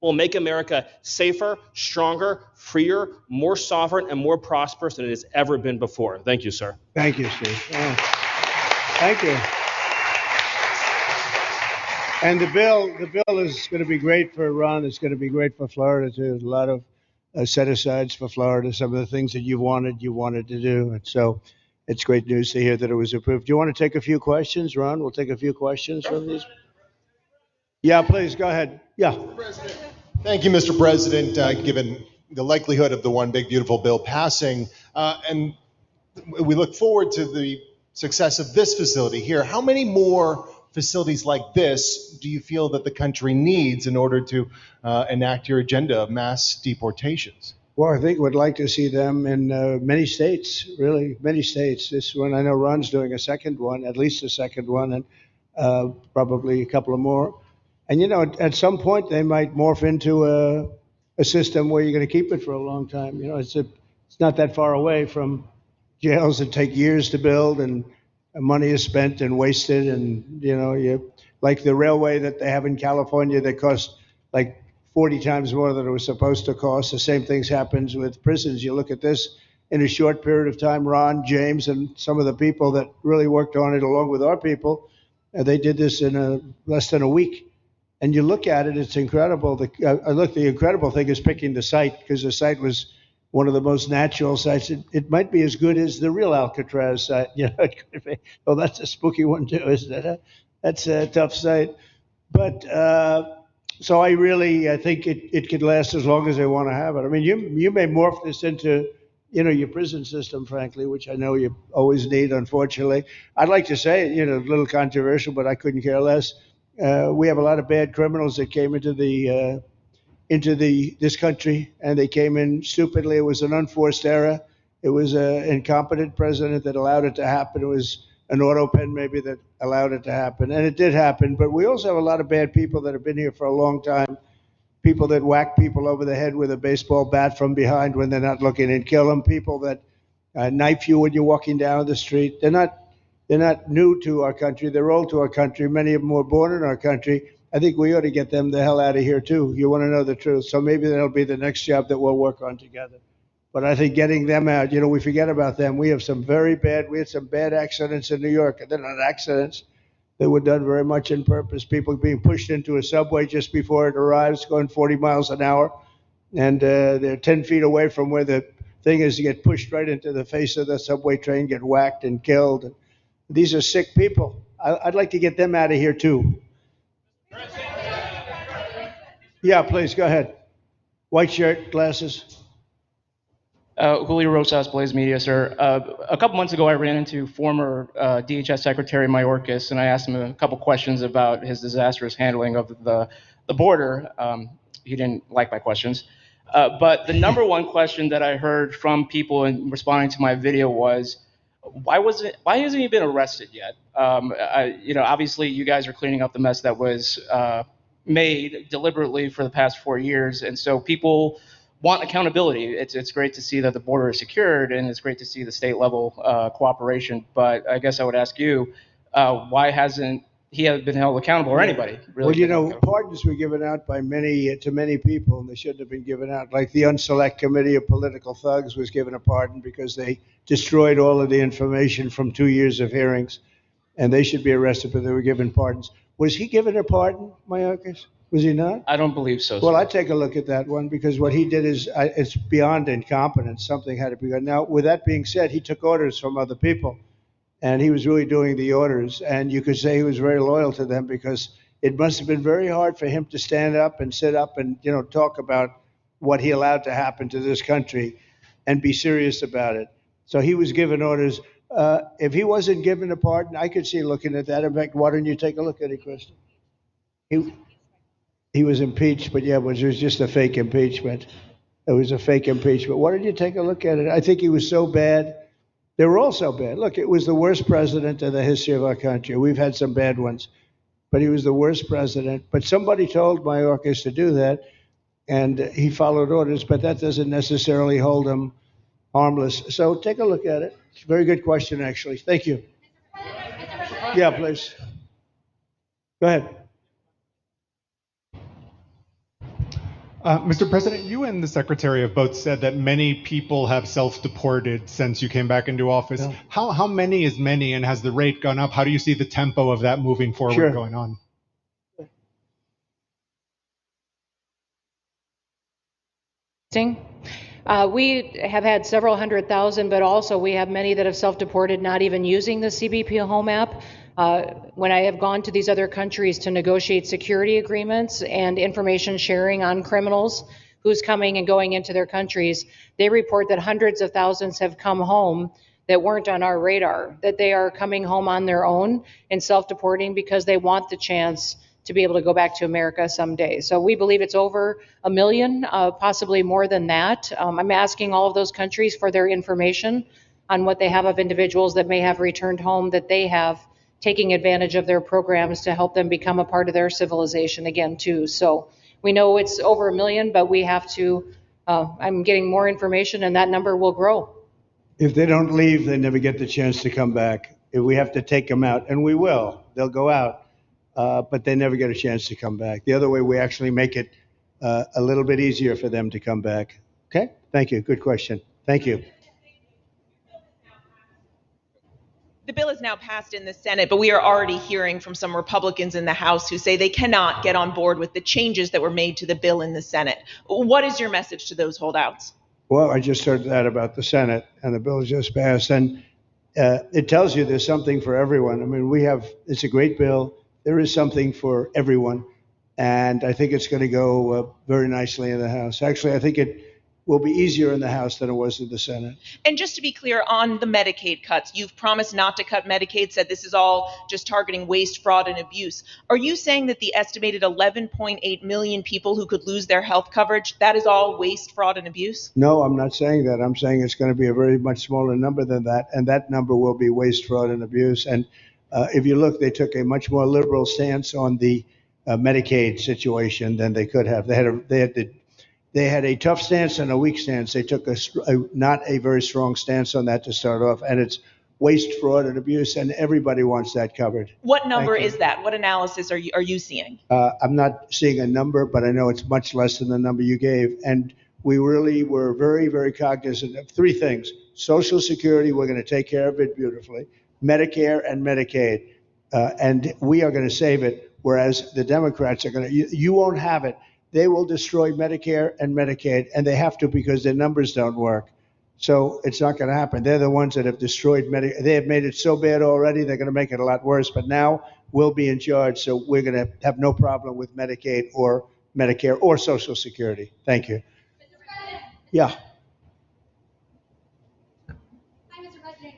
will make America safer, stronger, freer, more sovereign, and more prosperous than it has ever been before. Thank you, sir. Thank you, Steve. Oh, thank you. And the bill is going to be great for Ron. It's going to be great for Florida too. There's a lot of set-asides for Florida. Some of the things that you wanted to do, and so it's great news to hear that it was approved. Do you want to take a few questions, Ron? We'll take a few questions from these. Yeah, please go ahead. Yeah. Thank you, Mr. President. Given the likelihood of the one big beautiful bill passing, and we look forward to the success of this facility here, how many more facilities like this do you feel that the country needs in order to enact your agenda of mass deportations? Well, I think we'd like to see them in many states, really, many states. This one, I know Ron's doing a second one, at least a second one, and probably a couple of more. And, you know, at some point, they might morph into a system where you're going to keep it for a long time. You know, it's not that far away from jails that take years to build and money is spent and wasted. And, you know, like the railway that they have in California that costs like 40 times more than it was supposed to cost. The same things happens with prisons. You look at this in a short period of time, Ron, James, and some of the people that really worked on it along with our people, they did this in less than a week. And you look at it, it's incredible. The incredible thing is picking the site, because the site was one of the most natural sites. It might be as good as the real Alcatraz site. You know, it could be. Well, that's a spooky one too, isn't it? That's a tough site. But so I think it could last as long as they want to have it. I mean, you may morph this into, you know, your prison system, frankly, which I know you always need, unfortunately. I'd like to say, you know, a little controversial, but I couldn't care less. We have a lot of bad criminals that came into this country, and they came in stupidly. It was an unforced error. It was an incompetent president that allowed it to happen. It was an auto pen maybe that allowed it to happen, and it did happen. But we also have a lot of bad people that have been here for a long time. People that whack people over the head with a baseball bat from behind when they're not looking and kill them. People that knife you when you're walking down the street. They're not new to our country. They're old to our country. Many of them were born in our country. I think we ought to get them the hell out of here, too. You want to know the truth. So maybe that'll be the next job that we'll work on together. But I think getting them out, you know, we forget about them. We had some bad accidents in New York. They're not accidents. They were done very much on purpose. People being pushed into a subway just before it arrives, going 40 miles an hour. And they're 10 feet away from where the thing is to get pushed right into the face of the subway train, get whacked and killed. These are sick people. I'd like to get them out of here too. Yeah, please, go ahead. White shirt, glasses. Julio Rosas, Blaze Media, sir. A couple months ago, I ran into former DHS Secretary Mayorkas, and I asked him a couple questions about his disastrous handling of the border. He didn't like my questions. But the number one question that I heard from people in responding to my video was, why hasn't he been arrested yet? Obviously, you guys are cleaning up the mess that was made deliberately for the past 4 years, and so people want accountability. It's great to see that the border is secured, and it's great to see the state level cooperation. But I guess I would ask you, why hasn't he been held accountable, or anybody really? Well, pardons were given out by to many people, and they shouldn't have been given out. Like the Unselect Committee of Political Thugs was given a pardon because they destroyed all of the information from 2 years of hearings, and they should be arrested, but they were given pardons. Was he given a pardon, Mayorkas? Was he not? I don't believe so. Well, I'd take a look at that one because what he did is it's beyond incompetence. Something had to be done. Now, with that being said, he took orders from other people, and he was really doing the orders. And you could say he was very loyal to them because it must have been very hard for him to stand up and sit up and talk about what he allowed to happen to this country and be serious about it. So he was given orders. If he wasn't given a pardon, I could see looking at that. In fact, why don't you take a look at it, Kristen? He was impeached, but yeah, it was just a fake impeachment. It was a fake impeachment. Why don't you take a look at it? I think he was so bad. They were all so bad. Look, it was the worst president in the history of our country. We've had some bad ones, but he was the worst president. But somebody told Mayorkas to do that, and he followed orders, but that doesn't necessarily hold him harmless. So take a look at it. It's a very good question, actually. Thank you. Yeah, please. Go ahead. Mr. President, you and the Secretary have both said that many people have self-deported since you came back into office. Yeah. How many is many, and has the rate gone up? How do you see the tempo of that moving forward going on? We have had several 100,000, but also we have many that have self-deported, not even using the CBP Home app. When I have gone to these other countries to negotiate security agreements and information sharing on criminals who's coming and going into their countries, they report that hundreds of thousands have come home that weren't on our radar, that they are coming home on their own and self-deporting because they want the chance to be able to go back to America someday. So we believe it's over 1 million, possibly more than that. I'm asking all of those countries for their information on what they have of individuals that may have returned home, that they have taking advantage of their programs to help them become a part of their civilization again too. So we know it's over 1 million, but we have to, I'm getting more information and that number will grow. If they don't leave, they never get the chance to come back. If we have to take them out, and we will, they'll go out, but they never get a chance to come back. The other way, we actually make it a little bit easier for them to come back. Okay, thank you, good question. Thank you. The bill is now passed in the Senate, but we are already hearing from some Republicans in the House who say they cannot get on board with the changes that were made to the bill in the Senate. What is your message to those holdouts? Well, I just heard that about the Senate, and the bill just passed, and it tells you there's something for everyone. I mean, it's a great bill. There is something for everyone, and I think it's going to go very nicely in the House. Actually, I think it will be easier in the House than it was in the Senate. And just to be clear on the Medicaid cuts, you've promised not to cut Medicaid, said this is all just targeting waste, fraud, and abuse. Are you saying that the estimated 11.8 million people who could lose their health coverage, that is all waste, fraud, and abuse? No, I'm not saying that. I'm saying it's going to be a very much smaller number than that, and that number will be waste, fraud, and abuse. And if you look, they took a much more liberal stance on the Medicaid situation than they could have. They had a tough stance and a weak stance. They took not a very strong stance on that to start off, and it's waste, fraud, and abuse, and everybody wants that covered. What number is that? What analysis are you seeing? I'm not seeing a number, but I know it's much less than the number you gave. And we really were very, very cognizant of three things. Social Security, we're going to take care of it beautifully. Medicare and Medicaid, and we are going to save it, whereas the Democrats are going to, you won't have it. they will destroy Medicare and Medicaid, and they have to because their numbers don't work. So it's not going to happen. They're the ones that have destroyed Medicare. They have made it so bad already, they're going to make it a lot worse. But now we'll be in charge, so we're going to have no problem with Medicaid or Medicare or Social Security. Thank you. Yeah.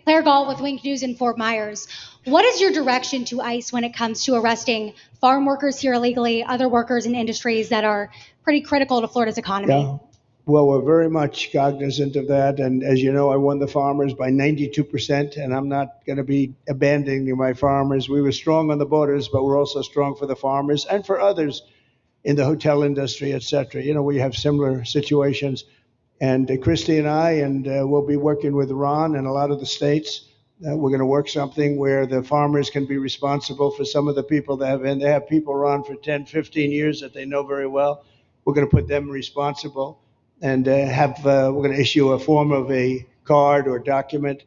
Claire Gall with Wink News in Fort Myers. What is your direction to ICE when it comes to arresting farm workers here illegally, other workers in industries that are pretty critical to Florida's economy? Yeah. Well, we're very much cognizant of that. And as you know, I won the farmers by 92%, and I'm not going to be abandoning my farmers. We were strong on the borders, but we're also strong for the farmers and for others in the hotel industry, et cetera. You know, we have similar situations. And Christy and I, and we'll be working with Ron and a lot of the states. We're going to work something where the farmers can be responsible for some of the people that have, and they have people around for 10, 15 years that they know very well. We're going to put them responsible and we're going to issue a form of a card or document,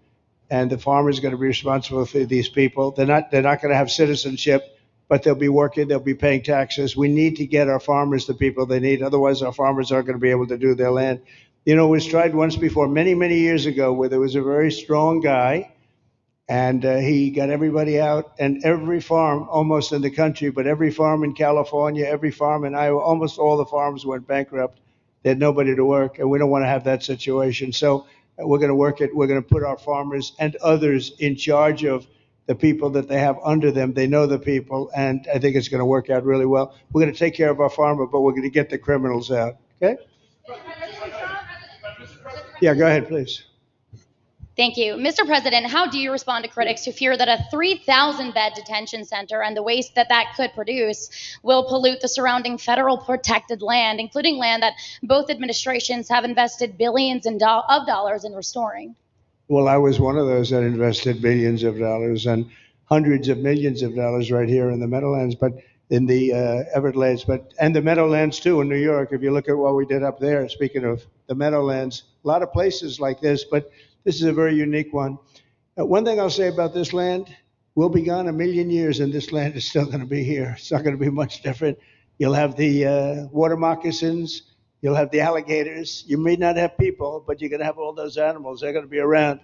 and the farmer is going to be responsible for these people. They're not going to have citizenship, but they'll be working, they'll be paying taxes. We need to get our farmers the people they need. Otherwise, our farmers aren't going to be able to do their land. You know, it was tried once before, many, many years ago, where there was a very strong guy, and he got everybody out, and every farm almost in the country, but every farm in California, every farm in Iowa, almost all the farms went bankrupt. They had nobody to work, and we don't want to have that situation. So we're going to work it. We're going to put our farmers and others in charge of the people that they have under them. They know the people, and I think it's going to work out really well. We're going to take care of our farmer, but we're going to get the criminals out. Okay? Yeah, go ahead, please. Thank you. Mr. President, how do you respond to critics who fear that a 3,000-bed detention center and the waste that could produce will pollute the surrounding federal protected land, including land that both administrations have invested billions of dollars in restoring? Well, I was one of those that invested billions of dollars and hundreds of millions of dollars right here in the Meadowlands, but in the Everglades, and the Meadowlands too in New York. If you look at what we did up there, speaking of the Meadowlands, a lot of places like this, but this is a very unique one. One thing I'll say about this land, we'll be gone a million years and this land is still going to be here. It's not going to be much different. You'll have the water moccasins, you'll have the alligators. You may not have people, but you're going to have all those animals. They're going to be around,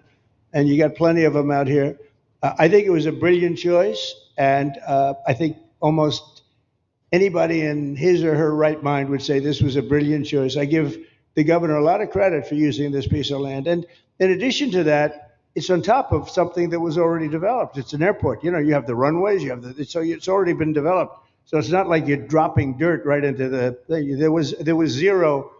and you got plenty of them out here. I think it was a brilliant choice, and I think almost anybody in his or her right mind would say this was a brilliant choice. I give the governor a lot of credit for using this piece of land. And in addition to that, it's on top of something that was already developed. It's an airport. You know, you have the runways, you have so it's already been developed. So it's not like you're dropping dirt right into the thing. There was zero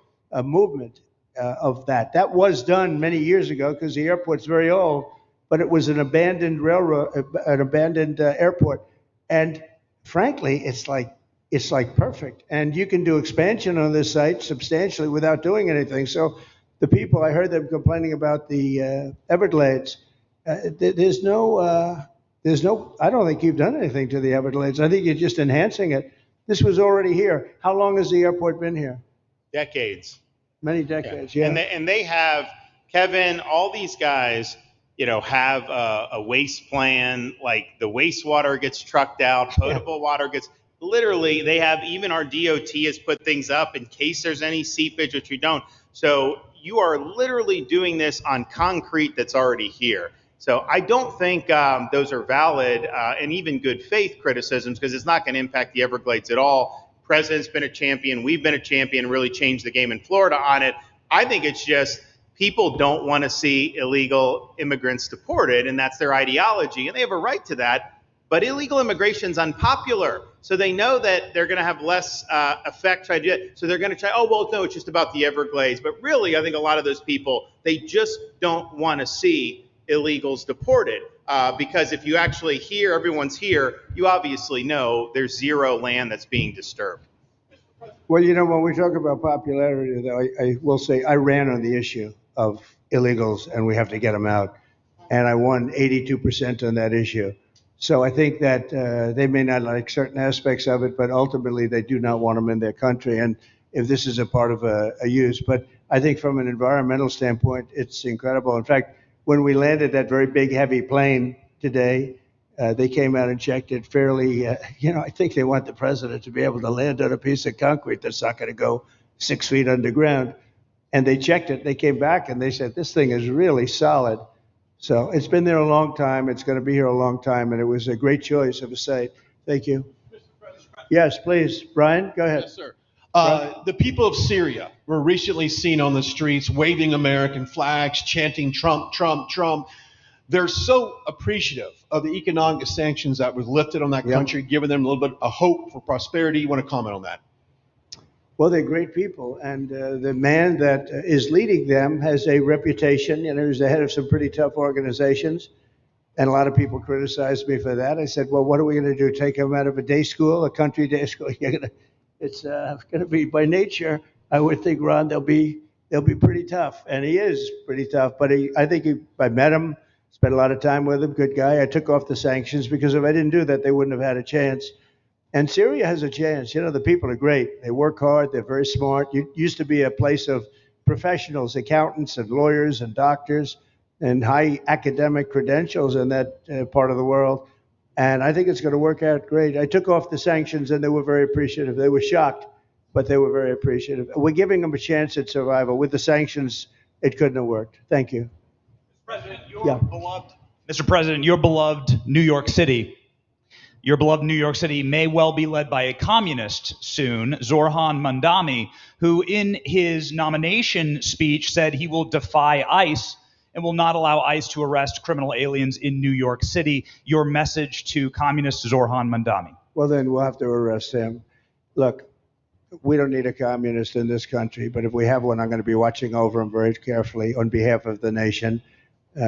movement of that. That was done many years ago because the airport's very old, but it was an abandoned railroad, an abandoned airport. And frankly, it's like perfect. And you can do expansion on this site substantially without doing anything. So the people, I heard them complaining about the Everglades. There's no, I don't think you've done anything to the Everglades. I think you're just enhancing it. This was already here. How long has the airport been here? Decades. Many decades, yeah. And they have, Kevin, all these guys, you know, have a waste plan, like the wastewater gets trucked out, potable water gets, literally, they have, even our DOT has put things up in case there's any seepage, which we don't. So you are literally doing this on concrete that's already here. So I don't think those are valid and even good faith criticisms, because it's not going to impact the Everglades at all. President's been a champion. We've been a champion, really changed the game in Florida on it. I think it's just people don't want to see illegal immigrants deported, and that's their ideology, and they have a right to that. But illegal immigration is unpopular, so they know that they're going to have less effect. So they're going to try, oh, well, no, it's just about the Everglades. But really, I think a lot of those people, they just don't want to see illegals deported. Because if you actually hear everyone's here, you obviously know there's zero land that's being disturbed. Well, you know, when we talk about popularity, though, I will say I ran on the issue of illegals, and we have to get them out. And I won 82% on that issue. So I think that they may not like certain aspects of it, but ultimately they do not want them in their country. And if this is a part of a use, but I think from an environmental standpoint, it's incredible. In fact, when we landed that very big, heavy plane today, They came out and checked it fairly. I think they want the president to be able to land on a piece of concrete that's not going to go 6 feet underground. And they checked it. They came back and they said, this thing is really solid. So it's been there a long time. It's going to be here a long time. And it was a great choice of a site. Thank you. Yes, please. Brian, go ahead. Yes, sir. The people of Syria were recently seen on the streets waving American flags, chanting Trump, Trump, Trump. They're so appreciative of the economic sanctions that was lifted on that country, giving them a little bit of hope for prosperity. You want to comment on that? Well, they're great people. And the man that is leading them has a reputation. He's the head of some pretty tough organizations. And a lot of people criticized me for that. I said, well, what are we going to do? Take him out of a day school, a country day school? It's going to be, by nature, I would think, Ron, they'll be pretty tough. And he is pretty tough. But I met him, spent a lot of time with him, good guy. I took off the sanctions because if I didn't do that, they wouldn't have had a chance. And Syria has a chance. The people are great. They work hard. They're very smart. It used to be a place of professionals, accountants and lawyers and doctors and high academic credentials in that part of the world. And I think it's going to work out great. I took off the sanctions and they were very appreciative. They were shocked, but they were very appreciative. We're giving them a chance at survival. With the sanctions, it couldn't have worked. Thank you. Mr. President, your beloved New York City may well be led by a communist soon, Zorhan Mandami, who in his nomination speech said he will defy ICE and will not allow ICE to arrest criminal aliens in New York City. Your message to communist Zorhan Mandami? Well, then we'll have to arrest him. Look, we don't need a communist in this country, but if we have one, I'm going to be watching over him very carefully on behalf of the nation.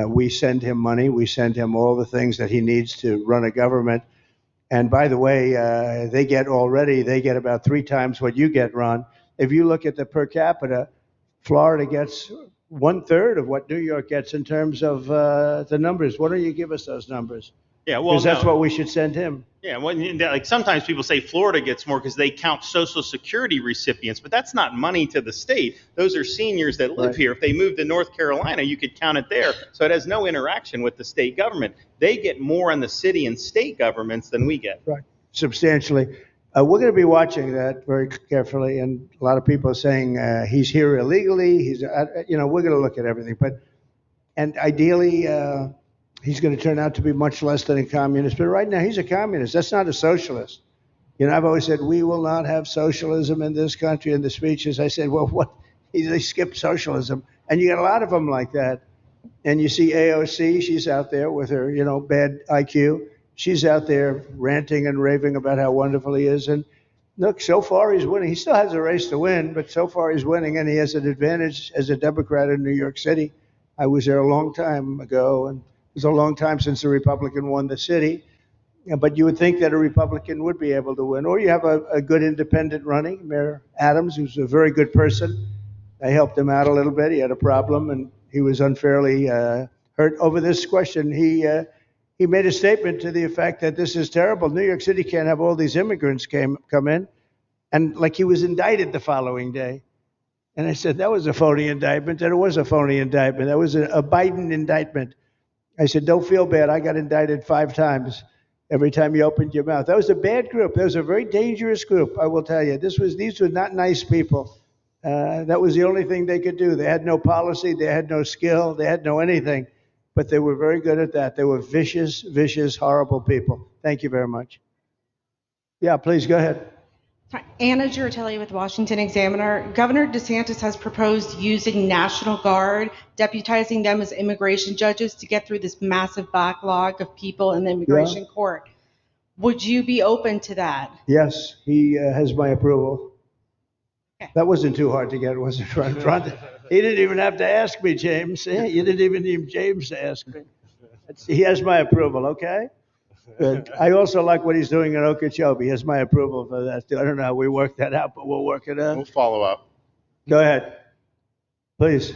We send him money. We send him all the things that he needs to run a government. And by the way, they get about 3 times what you get, Ron. If you look at the per capita, Florida gets 1/3 of what New York gets in terms of the numbers. Why don't you give us those numbers? Yeah, well, Because that's what we should send him. Yeah, well, like sometimes people say Florida gets more because they count Social Security recipients, but that's not money to the state. Those are seniors that live here. If they moved to North Carolina, you could count it there. So it has no interaction with the state government. They get more in the city and state governments than we get. Right, substantially. We're going to be watching that very carefully, and a lot of people are saying he's here illegally. We're going to look at everything, and ideally. He's going to turn out to be much less than a communist. But right now, he's a communist. That's not a socialist. I've always said, we will not have socialism in this country. In the speeches, I said, well, what? They skipped socialism. And you got a lot of them like that. And you see AOC, she's out there with her, bad IQ. She's out there ranting and raving about how wonderful he is. And look, so far he's winning. He still has a race to win, but so far he's winning. And he has an advantage as a Democrat in New York City. I was there a long time ago, and it was a long time since a Republican won the city, but you would think that a Republican would be able to win. Or you have a good independent running, Mayor Adams, who's a very good person. I helped him out a little bit. He had a problem, and he was unfairly hurt over this question. He made a statement to the effect that this is terrible. New York City can't have all these immigrants come in, and like he was indicted the following day. And I said, that was a phony indictment, and it was a phony indictment. That was a Biden indictment. I said, don't feel bad. I got indicted 5 times every time you opened your mouth. That was a bad group. That was a very dangerous group, I will tell you. These were not nice people. That was the only thing they could do. They had no policy. They had no skill. They had no anything. But they were very good at that. They were vicious, vicious, horrible people. Thank you very much. Yeah, please go ahead. Anna Giratelli with Washington Examiner. Governor DeSantis has proposed using National Guard, deputizing them as immigration judges to get through this massive backlog of people in the immigration court. Would you be open to that? Yes, he has my approval. Okay. That wasn't too hard to get, was it, Ron? He didn't even have to ask me, James. You didn't even need James to ask me. He has my approval, okay? Good. I also like what he's doing in Okeechobee. He has my approval for that. I don't know how we work that out, but we'll work it out. We'll follow up. Go ahead. Please.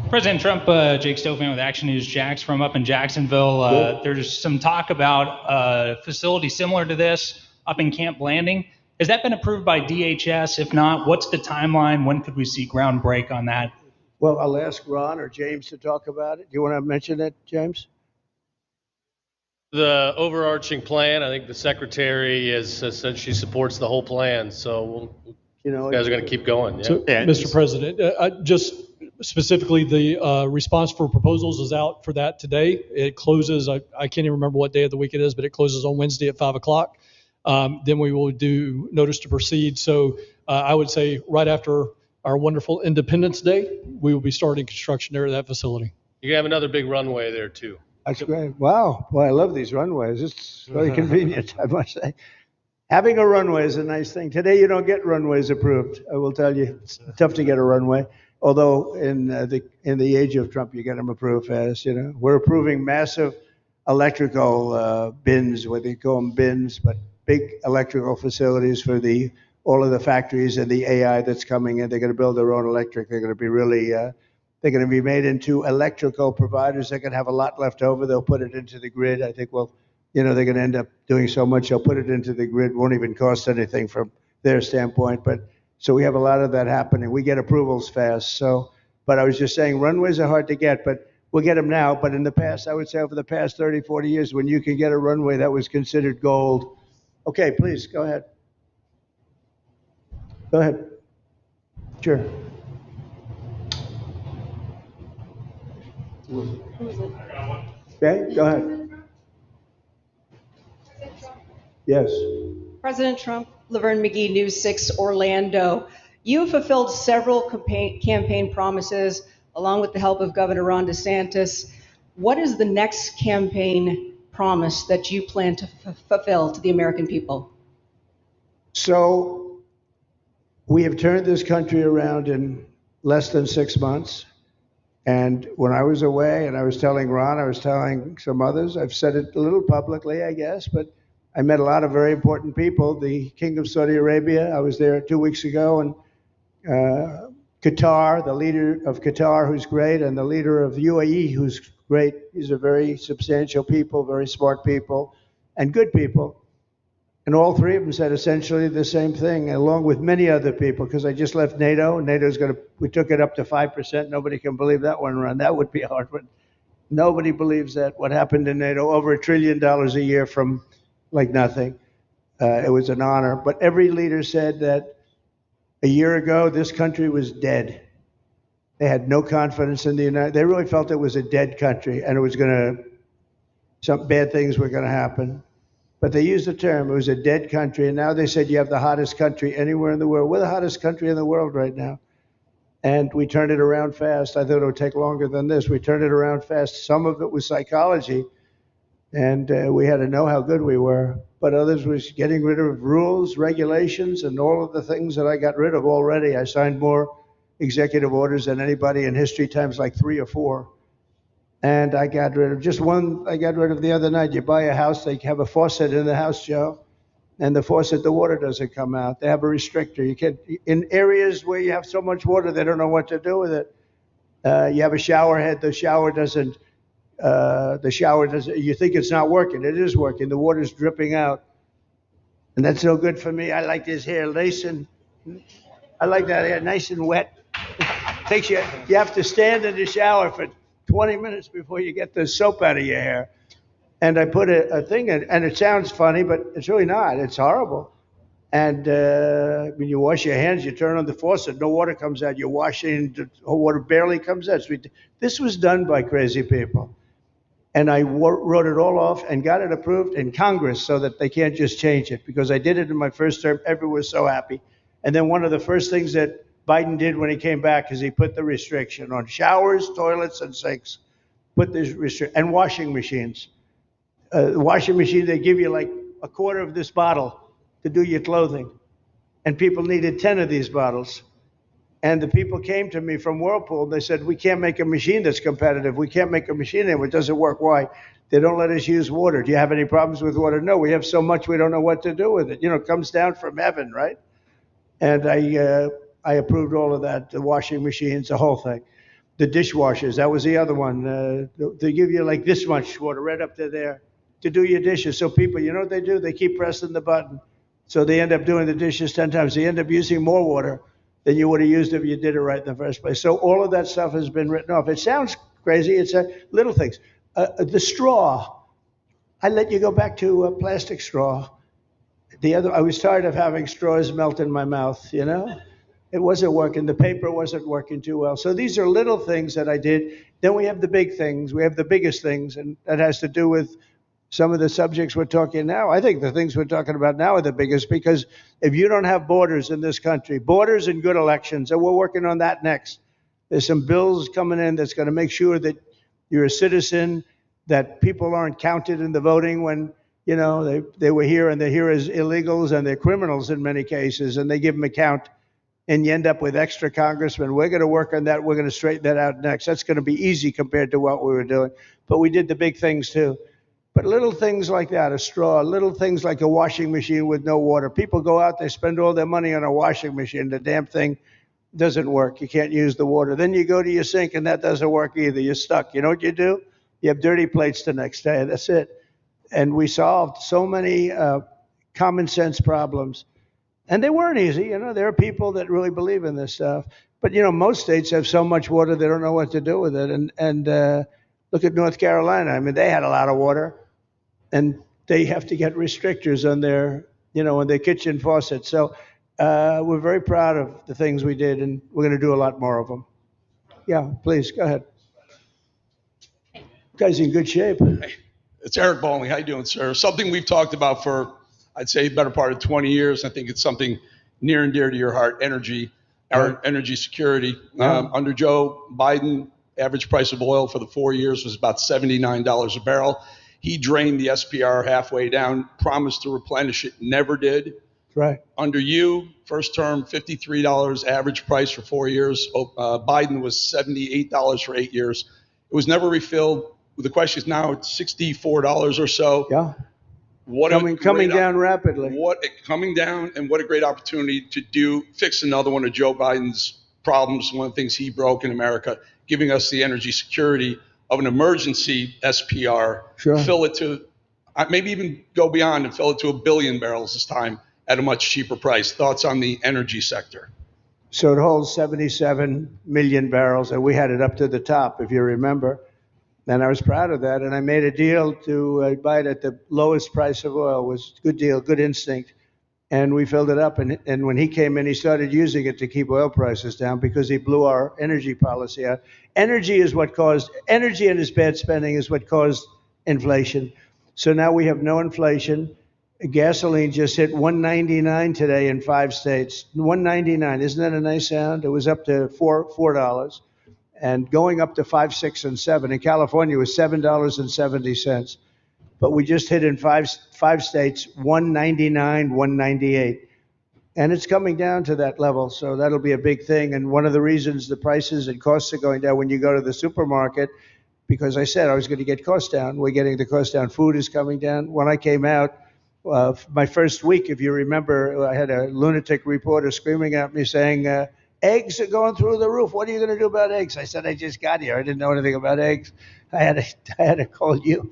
President Trump, Jake Stofan with Action News Jax from up in Jacksonville. There's some talk about a facility similar to this up in Camp Blanding. Has that been approved by DHS? If not, what's the timeline? When could we see ground break on that? Well, I'll ask Ron or James to talk about it. Do you want to mention it, James? the overarching plan. I think the secretary has said she supports the whole plan, so You know, you guys are going to keep going. Yeah. So, Mr. President, just specifically, the response for proposals is out for that today. It closes, I can't even remember what day of the week it is, but it closes on Wednesday at 5 o'clock. Then we will do notice to proceed. So I would say right after our wonderful Independence Day, we will be starting construction there at that facility. You have another big runway there too. That's great. Wow. Well, I love these runways. It's very convenient, I must say. Having a runway is a nice thing. Today, you don't get runways approved. I will tell you, it's tough to get a runway. Although in the age of Trump, you get them approved fast. You know, we're approving massive electrical bins, what they call them bins, but big electrical facilities for all of the factories and the AI that's coming in. They're going to build their own electric. They're going to be really. They're going to be made into electrical providers. They're going to have a lot left over. They'll put it into the grid. I think they're going to end up doing so much. They'll put it into the grid. Won't even cost anything from their standpoint. But so we have a lot of that happening. We get approvals fast. So, but I was just saying runways are hard to get, but we'll get them now. But in the past, I would say over the past 30, 40 years, when you could get a runway that was considered gold. Okay, please, go ahead. Go ahead. Sure. Okay, go ahead. Yes. President Trump, Laverne McGee, News 6 Orlando. You have fulfilled several campaign promises along with the help of Governor Ron DeSantis. What is the next campaign promise that you plan to fulfill to the American people? So we have turned this country around in less than 6 months. And when I was away, and I was telling Ron, I was telling some others, I've said it a little publicly, I guess, but I met a lot of very important people. The King of Saudi Arabia, I was there 2 weeks ago, and Qatar, the leader of Qatar, who's great, and the leader of the UAE, who's great. These are very substantial people, very smart people, and good people. And all three of them said essentially the same thing, along with many other people, because I just left NATO. We took it up to 5%. Nobody can believe that one run. That would be hard, but nobody believes that. What happened in NATO, over $1 trillion a year from like nothing. It was an honor. But every leader said that a year ago, this country was dead. They had no confidence in the United States. They really felt it was a dead country, and it was some bad things were going to happen. But they used the term, it was a dead country, and now they said you have the hottest country anywhere in the world. We're the hottest country in the world right now. And we turned it around fast. I thought it would take longer than this. We turned it around fast. Some of it was psychology, and we had to know how good we were. But others was getting rid of rules, regulations, and all of the things that I got rid of already. I signed more executive orders than anybody in history, times like 3 or 4. And I got rid of just one. I got rid of the other night. You buy a house, they have a faucet in the house, Joe, and the faucet, the water doesn't come out. They have a restrictor. You can't, in areas where you have so much water, they don't know what to do with it. You have a shower head, the shower doesn't, you think it's not working. It is working. The water's dripping out. And that's no good for me. I like this hair I like that hair nice and wet. You have to stand in the shower for 20 minutes before you get the soap out of your hair. And I put a thing in, and it sounds funny, but it's really not. It's horrible. And when you wash your hands, you turn on the faucet, no water comes out. You're washing, the water barely comes out. This was done by crazy people. And I wrote it all off and got it approved in Congress so that they can't just change it, because I did it in my first term. Everyone was so happy. And then one of the first things that Biden did when he came back is he put the restriction on showers, toilets, and sinks. Put this restriction, and washing machines. The washing machine, they give you like a quarter of this bottle to do your clothing. And people needed 10 of these bottles. And the people came to me from Whirlpool. They said, we can't make a machine that's competitive. We can't make a machine anymore. It doesn't work. Why? They don't let us use water. Do you have any problems with water? No, we have so much we don't know what to do with it. It comes down from heaven, right? And I approved all of that, the washing machines, the whole thing. The dishwashers, that was the other one. They give you like this much water right up to there to do your dishes. So people, you know what they do? They keep pressing the button. So they end up doing the dishes 10 times. They end up using more water than you would have used if you did it right in the first place. So all of that stuff has been written off. It sounds crazy. It's little things. The straw. I let you go back to a plastic straw. I was tired of having straws melt in my mouth, you know? It wasn't working. The paper wasn't working too well. So these are little things that I did. Then we have the big things. We have the biggest things, and that has to do with some of the subjects we're talking now. I think the things we're talking about now are the biggest because if you don't have borders in this country, borders and good elections, and we're working on that next. There's some bills coming in that's going to make sure that you're a citizen, that people aren't counted in the voting when, you know, they were here and they're here as illegals and they're criminals in many cases, and they give them a count. And you end up with extra congressmen. We're going to work on that. We're going to straighten that out next. That's going to be easy compared to what we were doing. But we did the big things too. But little things like that, a straw, little things like a washing machine with no water. People go out, they spend all their money on a washing machine. The damn thing doesn't work. You can't use the water. Then you go to your sink and that doesn't work either. You're stuck. You know what you do? You have dirty plates the next day. That's it. And we solved so many common sense problems. And they weren't easy. You know, there are people that really believe in this stuff. But, you know, most states have so much water, they don't know what to do with it. And look at North Carolina. I mean, they had a lot of water, and they have to get restrictors on their, you know, on their kitchen faucet. So we're very proud of the things we did, and we're going to do a lot more of them. Yeah, please, go ahead. You guys in good shape. It's Eric Bowling. How you doing, sir? Something we've talked about for, I'd say, better part of 20 years. I think it's something near and dear to your heart, energy, our energy security. Under Joe Biden, average price of oil for the 4 years was about $79 a barrel. He drained the SPR halfway down, promised to replenish it, never did. Right. Under you, first term, $53 average price for 4 years. Biden was $78 for 8 years. It was never refilled. The question is now it's $64 or so. Yeah. Coming down rapidly. Coming down, and what a great opportunity to fix another one of Joe Biden's problems, one of the things he broke in America, giving us the energy security of an emergency SPR. Sure. Fill it to, maybe even go beyond and fill it to 1 billion barrels this time at a much cheaper price. Thoughts on the energy sector? So it holds 77 million barrels, and we had it up to the top, if you remember. And I was proud of that, and I made a deal to buy it at the lowest price of oil. It was a good deal, good instinct. And we filled it up, and when he came in, he started using it to keep oil prices down because he blew our energy policy out. Energy and his bad spending is what caused inflation. So now we have no inflation. Gasoline just hit $1.99 today in 5 states. $1.99, isn't that a nice sound? It was up to $4. And going up to 5, 6, and 7. In California, it was $7.70. But we just hit in five states, $1.99, $1.98. And it's coming down to that level, so that'll be a big thing. And one of the reasons the prices and costs are going down when you go to the supermarket, because I said I was going to get costs down. We're getting the cost down. Food is coming down. When I came out, my first week, if you remember, I had a lunatic reporter screaming at me saying, eggs are going through the roof. What are you going to do about eggs? I said, I just got here. I didn't know anything about eggs. I had to call you.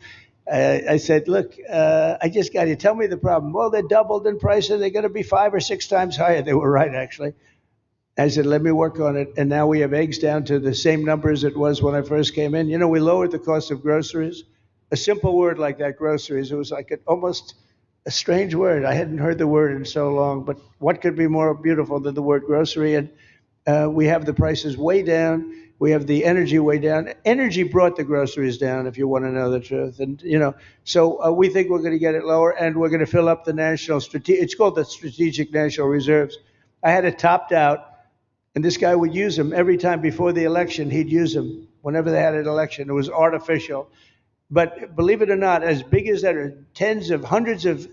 I said, look, I just got here. Tell me the problem. Well, they doubled in price and they're going to be 5 or 6 times higher. They were right, actually. I said, let me work on it. And now we have eggs down to the same numbers it was when I first came in. You know, we lowered the cost of groceries. A simple word like that, groceries, it was like almost a strange word. I hadn't heard the word in so long, but what could be more beautiful than the word grocery? And we have the prices way down. We have the energy way down. Energy brought the groceries down, if you want to know the truth. And, you know, so we think we're going to get it lower, and we're going to fill up the it's called the Strategic National Reserves. I had it topped out, and this guy would use them every time before the election. He'd use them whenever they had an election. It was artificial. But believe it or not, as big as that, are hundreds of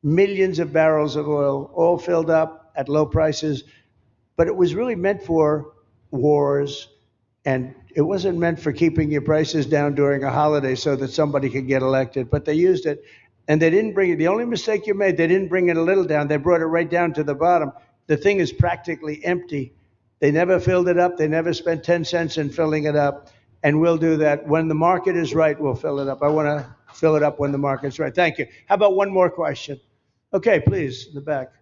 millions of barrels of oil, all filled up at low prices. But it was really meant for wars, and it wasn't meant for keeping your prices down during a holiday so that somebody could get elected. But they used it, and they didn't bring it. The only mistake you made, they didn't bring it a little down. They brought it right down to the bottom. The thing is practically empty. They never filled it up. They never spent 10 cents in filling it up. And we'll do that. When the market is right, we'll fill it up. I want to fill it up when the market's right. Thank you. How about one more question? Okay, please, in the back.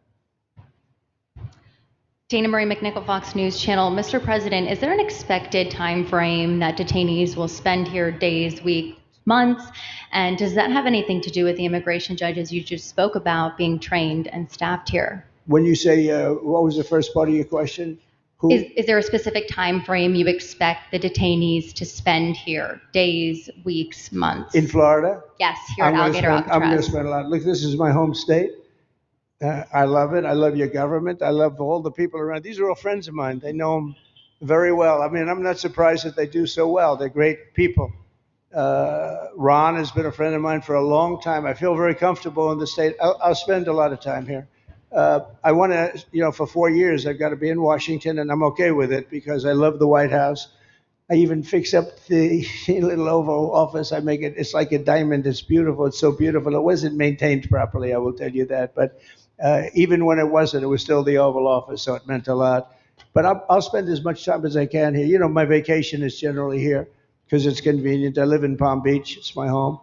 Dana Marie McNichol, Fox News Channel. Mr. President, is there an expected time frame that detainees will spend here, days, weeks, months? And does that have anything to do with the immigration judges you just spoke about being trained and staffed here? When you say, what was the first part of your question? Who? Is there a specific time frame you expect the detainees to spend here? Days, weeks, months? In Florida? Yes, here at Alligator I'm going to Alcatraz. spend a lot. Look, this is my home state. I love it. I love your government. I love all the people around. These are all friends of mine. They know them very well. I mean, I'm not surprised that they do so well. They're great people. Ron has been a friend of mine for a long time. I feel very comfortable in the state. I'll spend a lot of time here. I want to, for 4 years, I've got to be in Washington, and I'm okay with it because I love the White House. I even fix up the little Oval Office. I make it, it's like a diamond. It's beautiful. It's so beautiful. It wasn't maintained properly, I will tell you that. But even when it wasn't, it was still the Oval Office, so it meant a lot. But I'll spend as much time as I can here. My vacation is generally here because it's convenient. I live in Palm Beach. It's my home.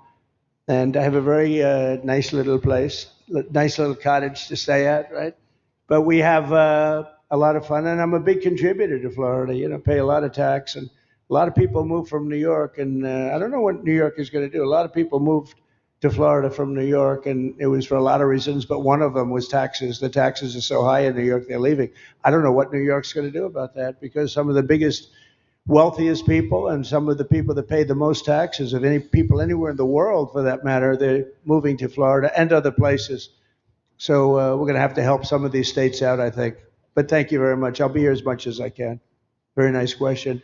And I have a very nice little place, nice little cottage to stay at, right? But we have a lot of fun, and I'm a big contributor to Florida. Pay a lot of tax, and a lot of people move from New York, and I don't know what New York is going to do. A lot of people moved to Florida from New York, and it was for a lot of reasons, but one of them was taxes. The taxes are so high in New York, they're leaving. I don't know what New York's going to do about that, because some of the biggest, wealthiest people and some of the people that pay the most taxes of any people anywhere in the world, for that matter, they're moving to Florida and other places. So we're going to have to help some of these states out, I think. But thank you very much. I'll be here as much as I can. Very nice question.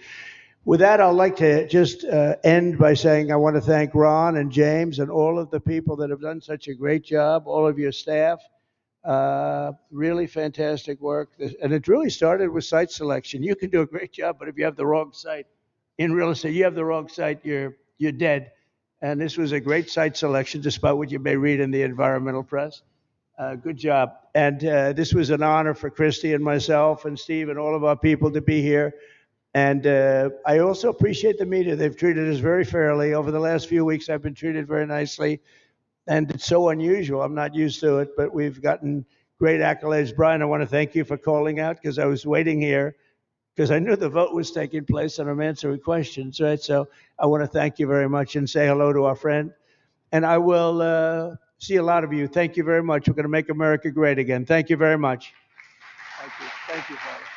With that, I'd like to just end by saying I want to thank Ron and James and all of the people that have done such a great job, all of your staff. Really fantastic work. And it really started with site selection. You can do a great job, but if you have the wrong site in real estate, you have the wrong site, you're dead. And this was a great site selection, despite what you may read in the environmental press. Good job. And this was an honor for Christy and myself and Steve and all of our people to be here. And I also appreciate the media. They've treated us very fairly. Over the last few weeks, I've been treated very nicely. And it's so unusual. I'm not used to it, but we've gotten great accolades. Brian, I want to thank you for calling out, because I was waiting here because I knew the vote was taking place and I'm answering questions, right? So I want to thank you very much and say hello to our friend. And I will see a lot of you. Thank you very much. We're going to make America great again. Thank you very much. Thank you. Thank you, Father.